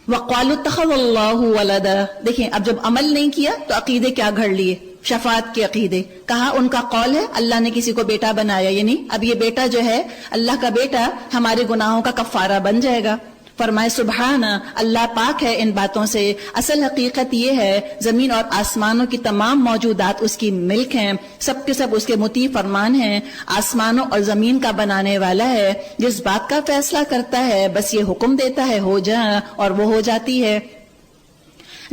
وَقَالُوا اتَّخَذَ اللَّهُ وَلَدًا. دیکھیں اب جب عمل نہیں کیا تو عقیدے کیا گھڑ لیے، شفاعت کے عقیدے. کہا ان کا قول ہے اللہ نے کسی کو بیٹا بنایا، یعنی اب یہ بیٹا جو ہے اللہ کا بیٹا ہمارے گناہوں کا کفارہ بن جائے گا. فرمائے سبحانہ، اللہ پاک ہے ان باتوں سے. اصل حقیقت یہ ہے زمین اور آسمانوں کی تمام موجودات اس کی ملک ہیں، سب کے سب اس کے مطیع فرمان ہیں. آسمانوں اور زمین کا بنانے والا ہے، جس بات کا فیصلہ کرتا ہے بس یہ حکم دیتا ہے ہو جا اور وہ ہو جاتی ہے.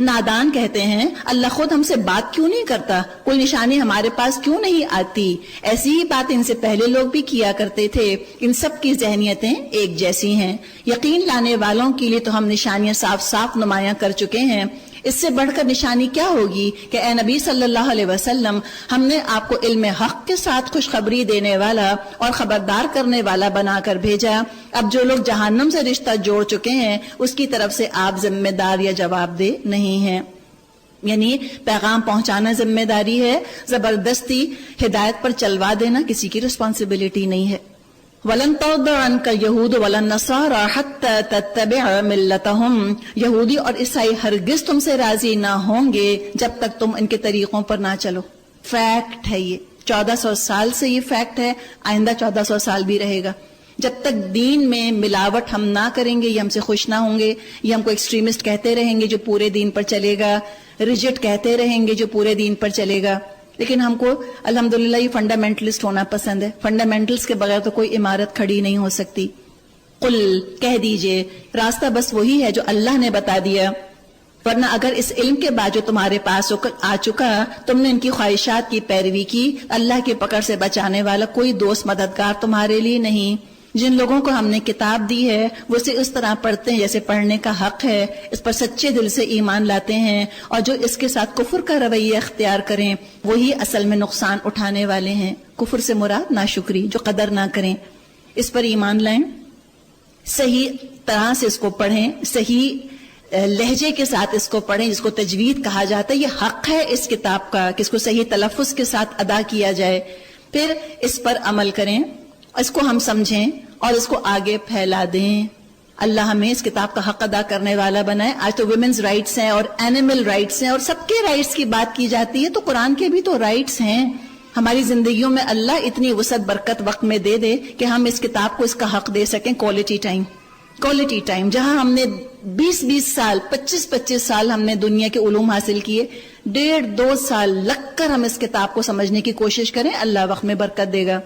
نادان کہتے ہیں اللہ خود ہم سے بات کیوں نہیں کرتا، کوئی نشانی ہمارے پاس کیوں نہیں آتی. ایسی ہی بات ان سے پہلے لوگ بھی کیا کرتے تھے. ان سب کی ذہنیتیں ایک جیسی ہیں. یقین لانے والوں کے لیے تو ہم نشانیاں صاف صاف نمایاں کر چکے ہیں. اس سے بڑھ کر نشانی کیا ہوگی کہ اے نبی صلی اللہ علیہ وسلم، ہم نے آپ کو علم حق کے ساتھ خوشخبری دینے والا اور خبردار کرنے والا بنا کر بھیجا. اب جو لوگ جہنم سے رشتہ جوڑ چکے ہیں اس کی طرف سے آپ ذمہ دار یا جواب دہ نہیں ہیں. یعنی پیغام پہنچانا ذمہ داری ہے، زبردستی ہدایت پر چلوا دینا کسی کی رسپانسبلٹی نہیں ہے. وَلَن تَرْضَىٰ عَنْكَ الْيَهُودُ وَلَا النَّصَارَىٰ حَتَّىٰ تَتَّبِعَ مِلَّتَهُمْ. یہودی اور عیسائی ہرگز تم سے راضی نہ ہوں گے جب تک تم ان کے طریقوں پر نہ چلو. فیکٹ ہے یہ، 1400 سال سے یہ فیکٹ ہے، آئندہ 1400 سال بھی رہے گا. جب تک دین میں ملاوٹ ہم نہ کریں گے یہ ہم سے خوش نہ ہوں گے. یہ ہم کو ایکسٹریمسٹ کہتے رہیں گے جو پورے دین پر چلے گا، ریجٹ کہتے رہیں گے جو پورے دین پر چلے گا. لیکن ہم کو الحمدللہ یہ فنڈامنٹلسٹ ہونا پسند ہے. فنڈامنٹلس کے بغیر تو کوئی عمارت کھڑی نہیں ہو سکتی. قل کہہ دیجئے راستہ بس وہی ہے جو اللہ نے بتا دیا، ورنہ اگر اس علم کے بعد جو تمہارے پاس آ چکا تم نے ان کی خواہشات کی پیروی کی، اللہ کی پکڑ سے بچانے والا کوئی دوست مددگار تمہارے لیے نہیں. جن لوگوں کو ہم نے کتاب دی ہے وہ اسے اس طرح پڑھتے ہیں جیسے پڑھنے کا حق ہے، اس پر سچے دل سے ایمان لاتے ہیں، اور جو اس کے ساتھ کفر کا رویہ اختیار کریں وہی اصل میں نقصان اٹھانے والے ہیں. کفر سے مراد ناشکری، جو قدر نہ کریں. اس پر ایمان لائیں، صحیح طرح سے اس کو پڑھیں، صحیح لہجے کے ساتھ اس کو پڑھیں جس کو تجوید کہا جاتا ہے. یہ حق ہے اس کتاب کا کہ اس کو صحیح تلفظ کے ساتھ ادا کیا جائے. پھر اس پر عمل کریں، اس کو ہم سمجھیں اور اس کو آگے پھیلا دیں. اللہ ہمیں اس کتاب کا حق ادا کرنے والا بنائے. آج تو ویمنز رائٹس ہیں اور اینیمل رائٹس ہیں اور سب کے رائٹس کی بات کی جاتی ہے، تو قرآن کے بھی تو رائٹس ہیں. ہماری زندگیوں میں اللہ اتنی وسعت برکت وقت میں دے دے کہ ہم اس کتاب کو اس کا حق دے سکیں. کوالٹی ٹائم جہاں ہم نے 20 سال 25 سال ہم نے دنیا کے علوم حاصل کیے، 1.5-2 سال لگ کر ہم اس کتاب کو سمجھنے کی کوشش کریں، اللہ وقت میں برکت دے گا.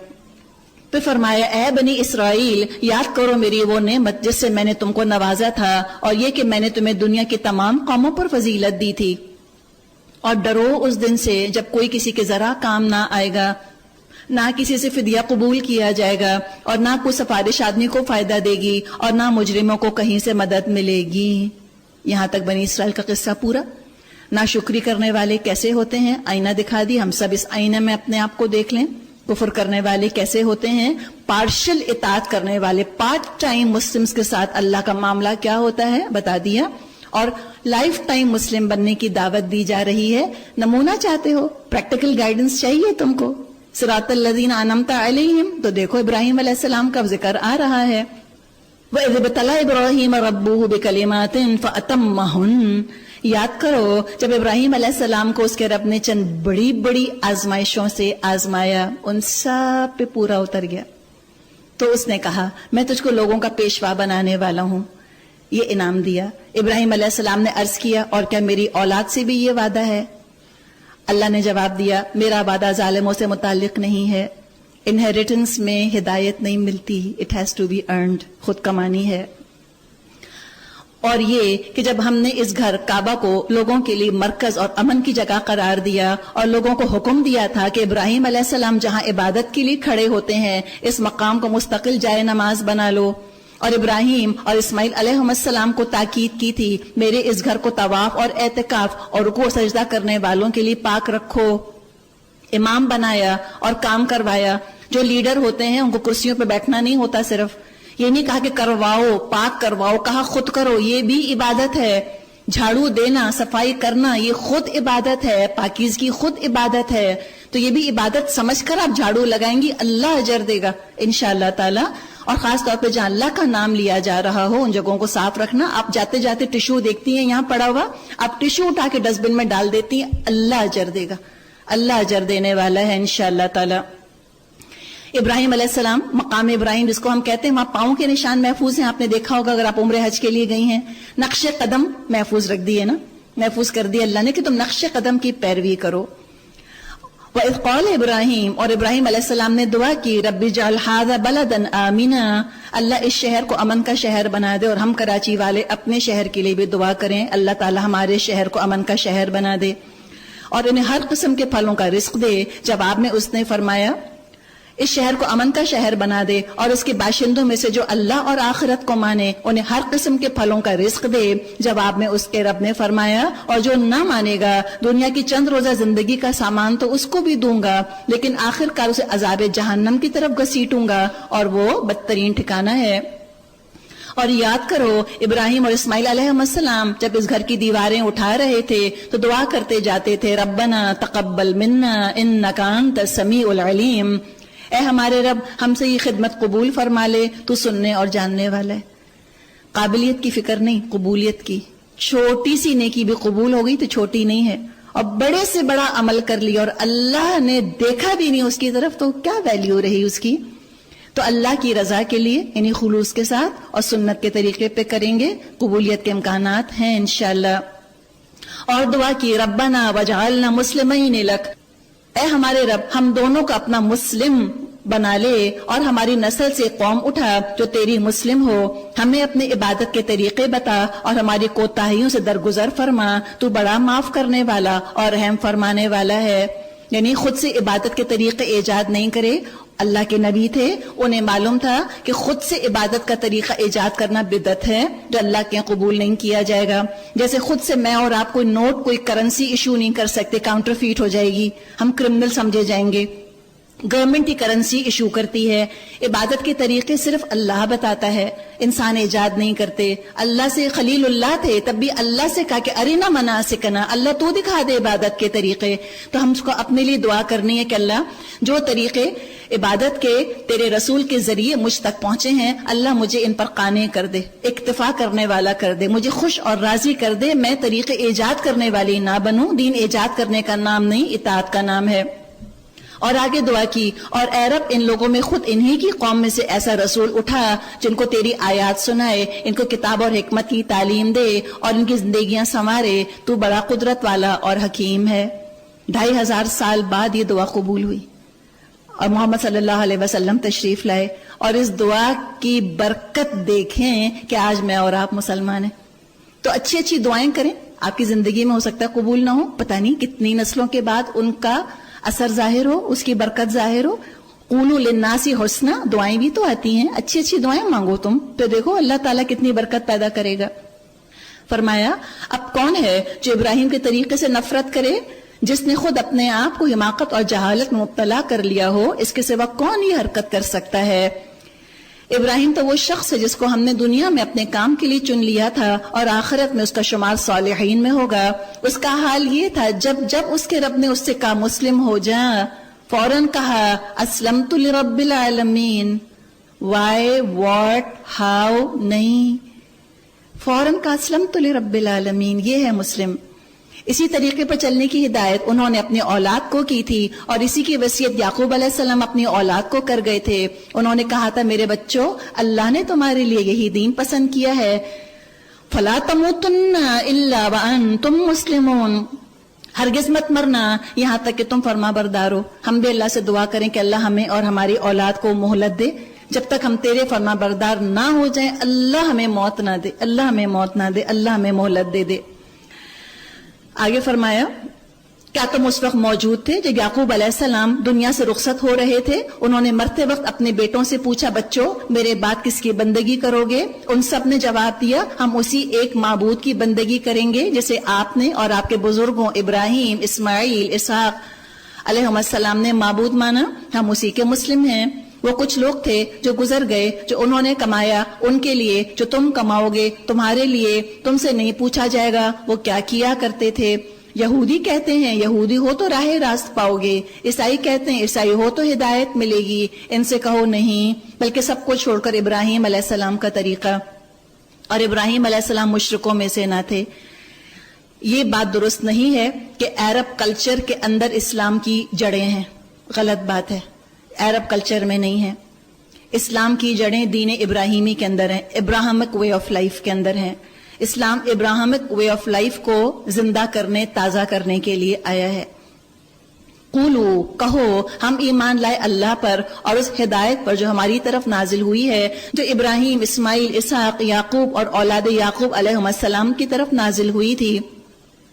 پھر فرمایا اے بنی اسرائیل یاد کرو میری وہ نعمت جس سے میں نے تم کو نوازا تھا، اور یہ کہ میں نے تمہیں دنیا کی تمام قوموں پر فضیلت دی تھی. اور ڈرو اس دن سے جب کوئی کسی کے ذرا کام نہ آئے گا، نہ کسی سے فدیہ قبول کیا جائے گا، اور نہ کوئی سفارش آدمی کو فائدہ دے گی، اور نہ مجرموں کو کہیں سے مدد ملے گی. یہاں تک بنی اسرائیل کا قصہ پورا. ناشکری کرنے والے کیسے ہوتے ہیں آئینہ دکھا دی. ہم سب اس آئینے میں اپنے آپ کو دیکھ لیں. کفر کرنے والے کیسے ہوتے ہیں، پارشل اطاعت کرنے والے، پارٹ ٹائم مسلمز کے ساتھ اللہ کا معاملہ کیا ہوتا ہے بتا دیا. اور لائف ٹائم مسلم بننے کی دعوت دی جا رہی ہے. نمونہ چاہتے ہو، پریکٹیکل گائیڈنس چاہیے تم کو. صراط الذین انعمت علیہم، تو دیکھو ابراہیم علیہ السلام کا ذکر آ رہا ہے. وَإِذِ ابْتَلَىٰ إِبْرَاهِيمَ رَبُّهُ بِكَلِمَاتٍ فَأَتَمَّهُنَّ. یاد کرو جب ابراہیم علیہ السلام کو اس کے رب نے چند بڑی بڑی آزمائشوں سے آزمایا، ان سب پہ پورا اتر گیا. تو اس نے کہا میں تجھ کو لوگوں کا پیشوا بنانے والا ہوں. یہ انعام دیا. ابراہیم علیہ السلام نے عرض کیا اور کیا میری اولاد سے بھی یہ وعدہ ہے؟ اللہ نے جواب دیا میرا وعدہ ظالموں سے متعلق نہیں ہے. انہیریٹنس میں ہدایت نہیں ملتی، it has to be earned, خود کمانی ہے. اور یہ کہ جب ہم نے اس گھر کعبہ کو لوگوں کے لیے مرکز اور امن کی جگہ قرار دیا اور لوگوں کو حکم دیا تھا کہ ابراہیم علیہ السلام جہاں عبادت کے لیے کھڑے ہوتے ہیں اس مقام کو مستقل جائے نماز بنا لو، اور ابراہیم اور اسماعیل علیہ السلام کو تاکید کی تھی میرے اس گھر کو طواف اور اعتکاف اور رکوع و سجدہ کرنے والوں کے لیے پاک رکھو، امام بنایا اور کام کروایا۔ جو لیڈر ہوتے ہیں ان کو کرسیوں پہ بیٹھنا نہیں ہوتا، صرف یہ نہیں کہا کہ کرواؤ، پاک کرواؤ، کہا خود کرو، یہ بھی عبادت ہے۔ جھاڑو دینا، صفائی کرنا، یہ خود عبادت ہے، پاکیزگی خود عبادت ہے۔ تو یہ بھی عبادت سمجھ کر آپ جھاڑو لگائیں گی، اللہ اجر دے گا انشاءاللہ تعالی۔ اور خاص طور پہ جہاں اللہ کا نام لیا جا رہا ہو ان جگہوں کو صاف رکھنا۔ آپ جاتے جاتے ٹشو دیکھتی ہیں یہاں پڑا ہوا، آپ ٹشو اٹھا کے ڈسٹ بن میں ڈال دیتی ہیں، اللہ اجر دے گا، اللہ اجر دینے والا ہے انشاءاللہ تعالی۔ ابراہیم علیہ السلام، مقام ابراہیم جس کو ہم کہتے ہیں، وہاں پاؤں کے نشان محفوظ ہیں۔ آپ نے دیکھا ہوگا اگر آپ عمرہ حج کے لیے گئی ہیں، نقش قدم محفوظ رکھ دیے نا، محفوظ کر دیا اللہ نے کہ تم نقش قدم کی پیروی کرو۔ وَإِذْ قَالَ ابراہیم، اور ابراہیم علیہ السلام نے دعا کی، رب اجعل هَذَا بَلَدًا آمِنًا، اللہ اس شہر کو امن کا شہر بنا دے۔ اور ہم کراچی والے اپنے شہر کے لیے بھی دعا کریں، اللہ تعالی ہمارے شہر کو امن کا شہر بنا دے اور انہیں ہر قسم کے پھلوں کا رزق دے۔ جواب میں اس نے فرمایا اس شہر کو امن کا شہر بنا دے اور اس کے باشندوں میں سے جو اللہ اور آخرت کو مانے انہیں ہر قسم کے پھلوں کا رزق دے۔ جواب میں اس کے رب نے فرمایا اور جو نہ مانے گا دنیا کی چند روزہ زندگی کا سامان تو اس کو بھی دوں گا، لیکن آخر کار اسے عذاب جہنم کی طرف گھسیٹوں گا اور وہ بدترین ٹھکانہ ہے۔ اور یاد کرو ابراہیم اور اسماعیل علیہ السلام جب اس گھر کی دیواریں اٹھا رہے تھے تو دعا کرتے جاتے تھے، ربنا تقبل منا انک انت السمیع العلیم، اے ہمارے رب ہم سے یہ خدمت قبول فرما لے، تو سننے اور جاننے والا ہے۔ قابلیت کی فکر نہیں، قبولیت کی۔ چھوٹی سی نیکی بھی قبول ہو گئی تو چھوٹی نہیں ہے، اور بڑے سے بڑا عمل کر لیا اور اللہ نے دیکھا بھی نہیں اس کی طرف تو کیا ویلیو رہی اس کی۔ تو اللہ کی رضا کے لیے یعنی خلوص کے ساتھ اور سنت کے طریقے پہ کریں گے، قبولیت کے امکانات ہیں انشاءاللہ۔ اور دعا کی، ربنا وجعلنا مسلمین لک، اے ہمارے رب ہم دونوں کو اپنا مسلم بنا لے اور ہماری نسل سے قوم اٹھا جو تیری مسلم ہو، ہمیں اپنے عبادت کے طریقے بتا اور ہماری کوتاہیوں سے درگزر فرما، تو بڑا معاف کرنے والا اور رحم فرمانے والا ہے۔ یعنی خود سے عبادت کے طریقے ایجاد نہیں کرے، اللہ کے نبی تھے، انہیں معلوم تھا کہ خود سے عبادت کا طریقہ ایجاد کرنا بدعت ہے جو اللہ کے قبول نہیں کیا جائے گا۔ جیسے خود سے میں اور آپ کوئی نوٹ، کوئی کرنسی ایشو نہیں کر سکتے، کاؤنٹر فیٹ ہو جائے گی، ہم کرمنل سمجھے جائیں گے۔ گورنمنٹ ہی کرنسی ایشو کرتی ہے۔ عبادت کے طریقے صرف اللہ بتاتا ہے، انسان ایجاد نہیں کرتے۔ اللہ سے خلیل اللہ تھے تب بھی اللہ سے کہا کہ ارنا مناسکنا، اللہ تو دکھا دے عبادت کے طریقے۔ تو ہم اس کو اپنے لیے دعا کرنی ہے کہ اللہ جو طریقے عبادت کے تیرے رسول کے ذریعے مجھ تک پہنچے ہیں، اللہ مجھے ان پر قانع کر دے، اکتفا کرنے والا کر دے، مجھے خوش اور راضی کر دے، میں طریقے ایجاد کرنے والی نہ بنوں۔ دین ایجاد کرنے کا نام نہیں، اطاعت کا نام ہے۔ اور آگے دعا کی، اور اے رب ان لوگوں میں خود انہی کی قوم میں سے ایسا رسول اٹھا جن کو تیری آیات سنائے، ان کو کتاب اور حکمت کی تعلیم دے اور ان کی زندگیاں سنوارے، تو بڑا قدرت والا اور حکیم ہے۔ 2500 سال بعد یہ دعا قبول ہوئی اور محمد صلی اللہ علیہ وسلم تشریف لائے، اور اس دعا کی برکت دیکھیں کہ آج میں اور آپ مسلمان ہیں۔ تو اچھی اچھی دعائیں کریں، آپ کی زندگی میں ہو سکتا ہے قبول نہ ہو، پتہ نہیں کتنی نسلوں کے بعد ان کا اثر ظاہر ہو، اس کی برکت ظاہر ہو۔ قولوا للناس حسنا، دعائیں بھی تو آتی ہیں، اچھی اچھی دعائیں مانگو تم، تو دیکھو اللہ تعالیٰ کتنی برکت پیدا کرے گا۔ فرمایا اب کون ہے جو ابراہیم کے طریقے سے نفرت کرے، جس نے خود اپنے آپ کو حماقت اور جہالت میں مبتلا کر لیا ہو، اس کے سوا کون یہ حرکت کر سکتا ہے؟ ابراہیم تو وہ شخص ہے جس کو ہم نے دنیا میں اپنے کام کے لیے چن لیا تھا اور آخرت میں اس کا شمار صالحین میں ہوگا۔ اس کا حال یہ تھا جب اس کے رب نے اس سے کہا مسلم ہو جا، فوراً کہا اسلمت لرب العالمین۔ وائی، واٹ، ہاؤ نہیں، فوراً کہا اسلمت لرب العالمین، یہ ہے مسلم۔ اسی طریقے پر چلنے کی ہدایت انہوں نے اپنی اولاد کو کی تھی، اور اسی کی وصیت یعقوب علیہ السلام اپنی اولاد کو کر گئے تھے۔ انہوں نے کہا تھا میرے بچوں، اللہ نے تمہارے لیے یہی دین پسند کیا ہے، فلا تموتن الا وانتم مسلمون، ہرگز مت مرنا یہاں تک کہ تم فرما بردار ہو۔ ہم بھی اللہ سے دعا کریں کہ اللہ ہمیں اور ہماری اولاد کو مہلت دے جب تک ہم تیرے فرما بردار نہ ہو جائیں اللہ ہمیں موت نہ دے، اللہ ہمیں موت نہ دے، اللہ ہمیں مہلت دے دے۔ آگے فرمایا کیا تم اس وقت موجود تھے جب یعقوب علیہ السلام دنیا سے رخصت ہو رہے تھے؟ انہوں نے مرتے وقت اپنے بیٹوں سے پوچھا بچوں میرے بعد کس کی بندگی کرو گے؟ ان سب نے جواب دیا ہم اسی ایک معبود کی بندگی کریں گے جسے آپ نے اور آپ کے بزرگوں ابراہیم اسماعیل اسحاق علیہ السلام نے معبود مانا، ہم اسی کے مسلم ہیں۔ وہ کچھ لوگ تھے جو گزر گئے جو انہوں نے کمایا ان کے لیے، جو تم کماؤ گے تمہارے لیے، تم سے نہیں پوچھا جائے گا وہ کیا کیا کرتے تھے۔ یہودی کہتے ہیں یہودی ہو تو راہ راست پاؤ گے، عیسائی کہتے ہیں عیسائی ہو تو ہدایت ملے گی، ان سے کہو نہیں، بلکہ سب کو چھوڑ کر ابراہیم علیہ السلام کا طریقہ، اور ابراہیم علیہ السلام مشرکوں میں سے نہ تھے۔ یہ بات درست نہیں ہے کہ عرب کلچر کے اندر اسلام کی جڑیں ہیں، غلط بات ہے، عرب کلچر میں نہیں ہے۔ اسلام کی جڑیں دین ابراہیمی کے اندر ہیں، ابراہمک وے آف لائف کے اندر ہیں۔ اسلام ابراہمک وے آف لائف کو زندہ کرنے، تازہ کرنے کے لیے آیا ہے۔ قولو کہو ہم ایمان لائے اللہ پر اور اس ہدایت پر جو ہماری طرف نازل ہوئی ہے، جو ابراہیم اسماعیل اسحاق یعقوب اور اولاد یعقوب علیہ السلام کی طرف نازل ہوئی تھی،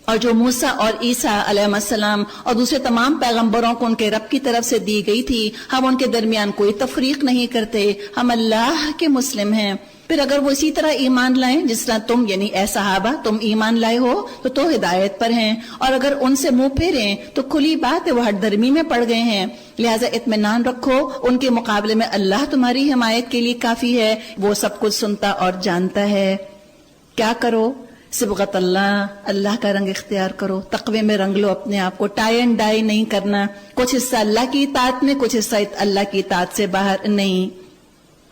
اور جو موسیٰ اور عیسیٰ علیہ السلام اور دوسرے تمام پیغمبروں کو ان کے رب کی طرف سے دی گئی تھی۔ ہم ان کے درمیان کوئی تفریق نہیں کرتے، ہم اللہ کے مسلم ہیں۔ پھر اگر وہ اسی طرح ایمان لائیں جس طرح تم یعنی اے صحابہ تم ایمان لائے ہو تو ہدایت پر ہیں، اور اگر ان سے منہ پھیریں تو کھلی بات ہے وہ ہٹ دھرمی میں پڑ گئے ہیں۔ لہٰذا اطمینان رکھو، ان کے مقابلے میں اللہ تمہاری حمایت کے لیے کافی ہے، وہ سب کچھ سنتا اور جانتا ہے۔ کیا کرو؟ صبغت اللہ، اللہ کا رنگ اختیار کرو، تقوی میں رنگ لو اپنے آپ کو، ٹائی اینڈ ڈائی نہیں کرنا، کچھ حصہ اللہ کی اطاعت میں، کچھ حصہ اللہ کی اطاعت سے باہر نہیں۔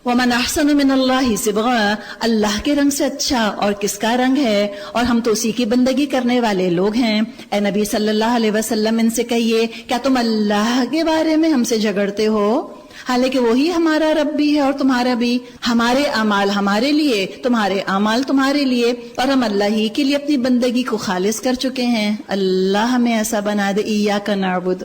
وَمَنْ أَحْسَنُ مِنَ اللَّهِ صِبْغًا، اللہ کے رنگ سے اچھا اور کس کا رنگ ہے، اور ہم تو اسی کی بندگی کرنے والے لوگ ہیں۔ اے نبی صلی اللہ علیہ وسلم ان سے کہیے کیا تم اللہ کے بارے میں ہم سے جھگڑتے ہو، حالانکہ وہی ہمارا رب بھی ہے اور تمہارا بھی، ہمارے اعمال ہمارے لیے، تمہارے اعمال تمہارے لیے، اور ہم اللہ ہی کے لیے اپنی بندگی کو خالص کر چکے ہیں۔ اللہ ہمیں ایسا بنا دے، ایاک نعبد۔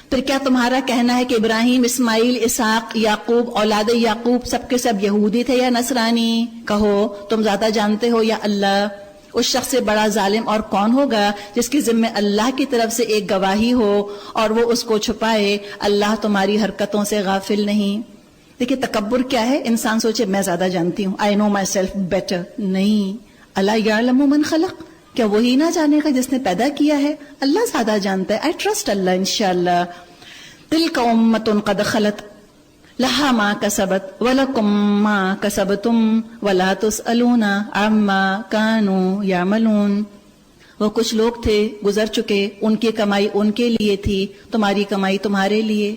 پھر کیا تمہارا کہنا ہے کہ ابراہیم اسماعیل اسحاق یعقوب اولاد یعقوب سب کے سب یہودی تھے یا نصرانی؟ کہو تم زیادہ جانتے ہو یا اللہ۔ اس شخص سے بڑا ظالم اور کون ہوگا جس کی ذمہ اللہ کی طرف سے ایک گواہی ہو اور وہ اس کو چھپائے، اللہ تمہاری حرکتوں سے غافل نہیں۔ دیکھیں تکبر کیا ہے، انسان سوچے میں زیادہ جانتی ہوں، I know myself better، نہیں، الا یعلم من خلق، کیا وہی نہ جانے گا جس نے پیدا کیا ہے؟ اللہ زیادہ جانتا ہے۔ I trust اللہ انشاءاللہ۔ تلک امۃ قد خلت لہا ما کسبت ولکم ما کسبتم ولا تسألون عما کانوا یعملون۔ وہ کچھ لوگ تھے گزر چکے، ان کی کمائی ان کے لیے تھی، تمہاری کمائی تمہارے لیے،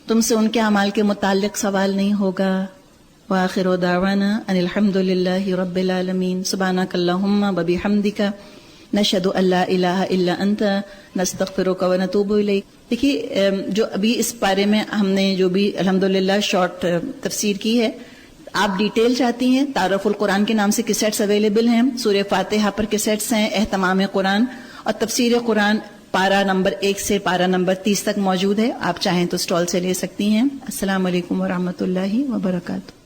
تم سے ان کے اعمال کے متعلق سوال نہیں ہوگا۔ وآخر دعوانا ان الحمد للہ رب العالمین۔ سبحانک اللہم وبحمدک نشہد ان لا الہ الا انت نستغفرک ونتوب الیک۔ دیکھیے جو ابھی اس بارے میں ہم نے جو بھی الحمدللہ شارٹ تفسیر کی ہے، آپ ڈیٹیل چاہتی ہیں تعارف القرآن کے نام سے کیسٹس اویلیبل ہیں، سورہ فاتحہ پر کیسٹس ہیں، اہتمام قرآن اور تفسیر قرآن پارہ نمبر 1 سے پارہ نمبر 30 تک موجود ہے، آپ چاہیں تو اسٹال سے لے سکتی ہیں۔ السلام علیکم ورحمۃ اللہ وبرکاتہ۔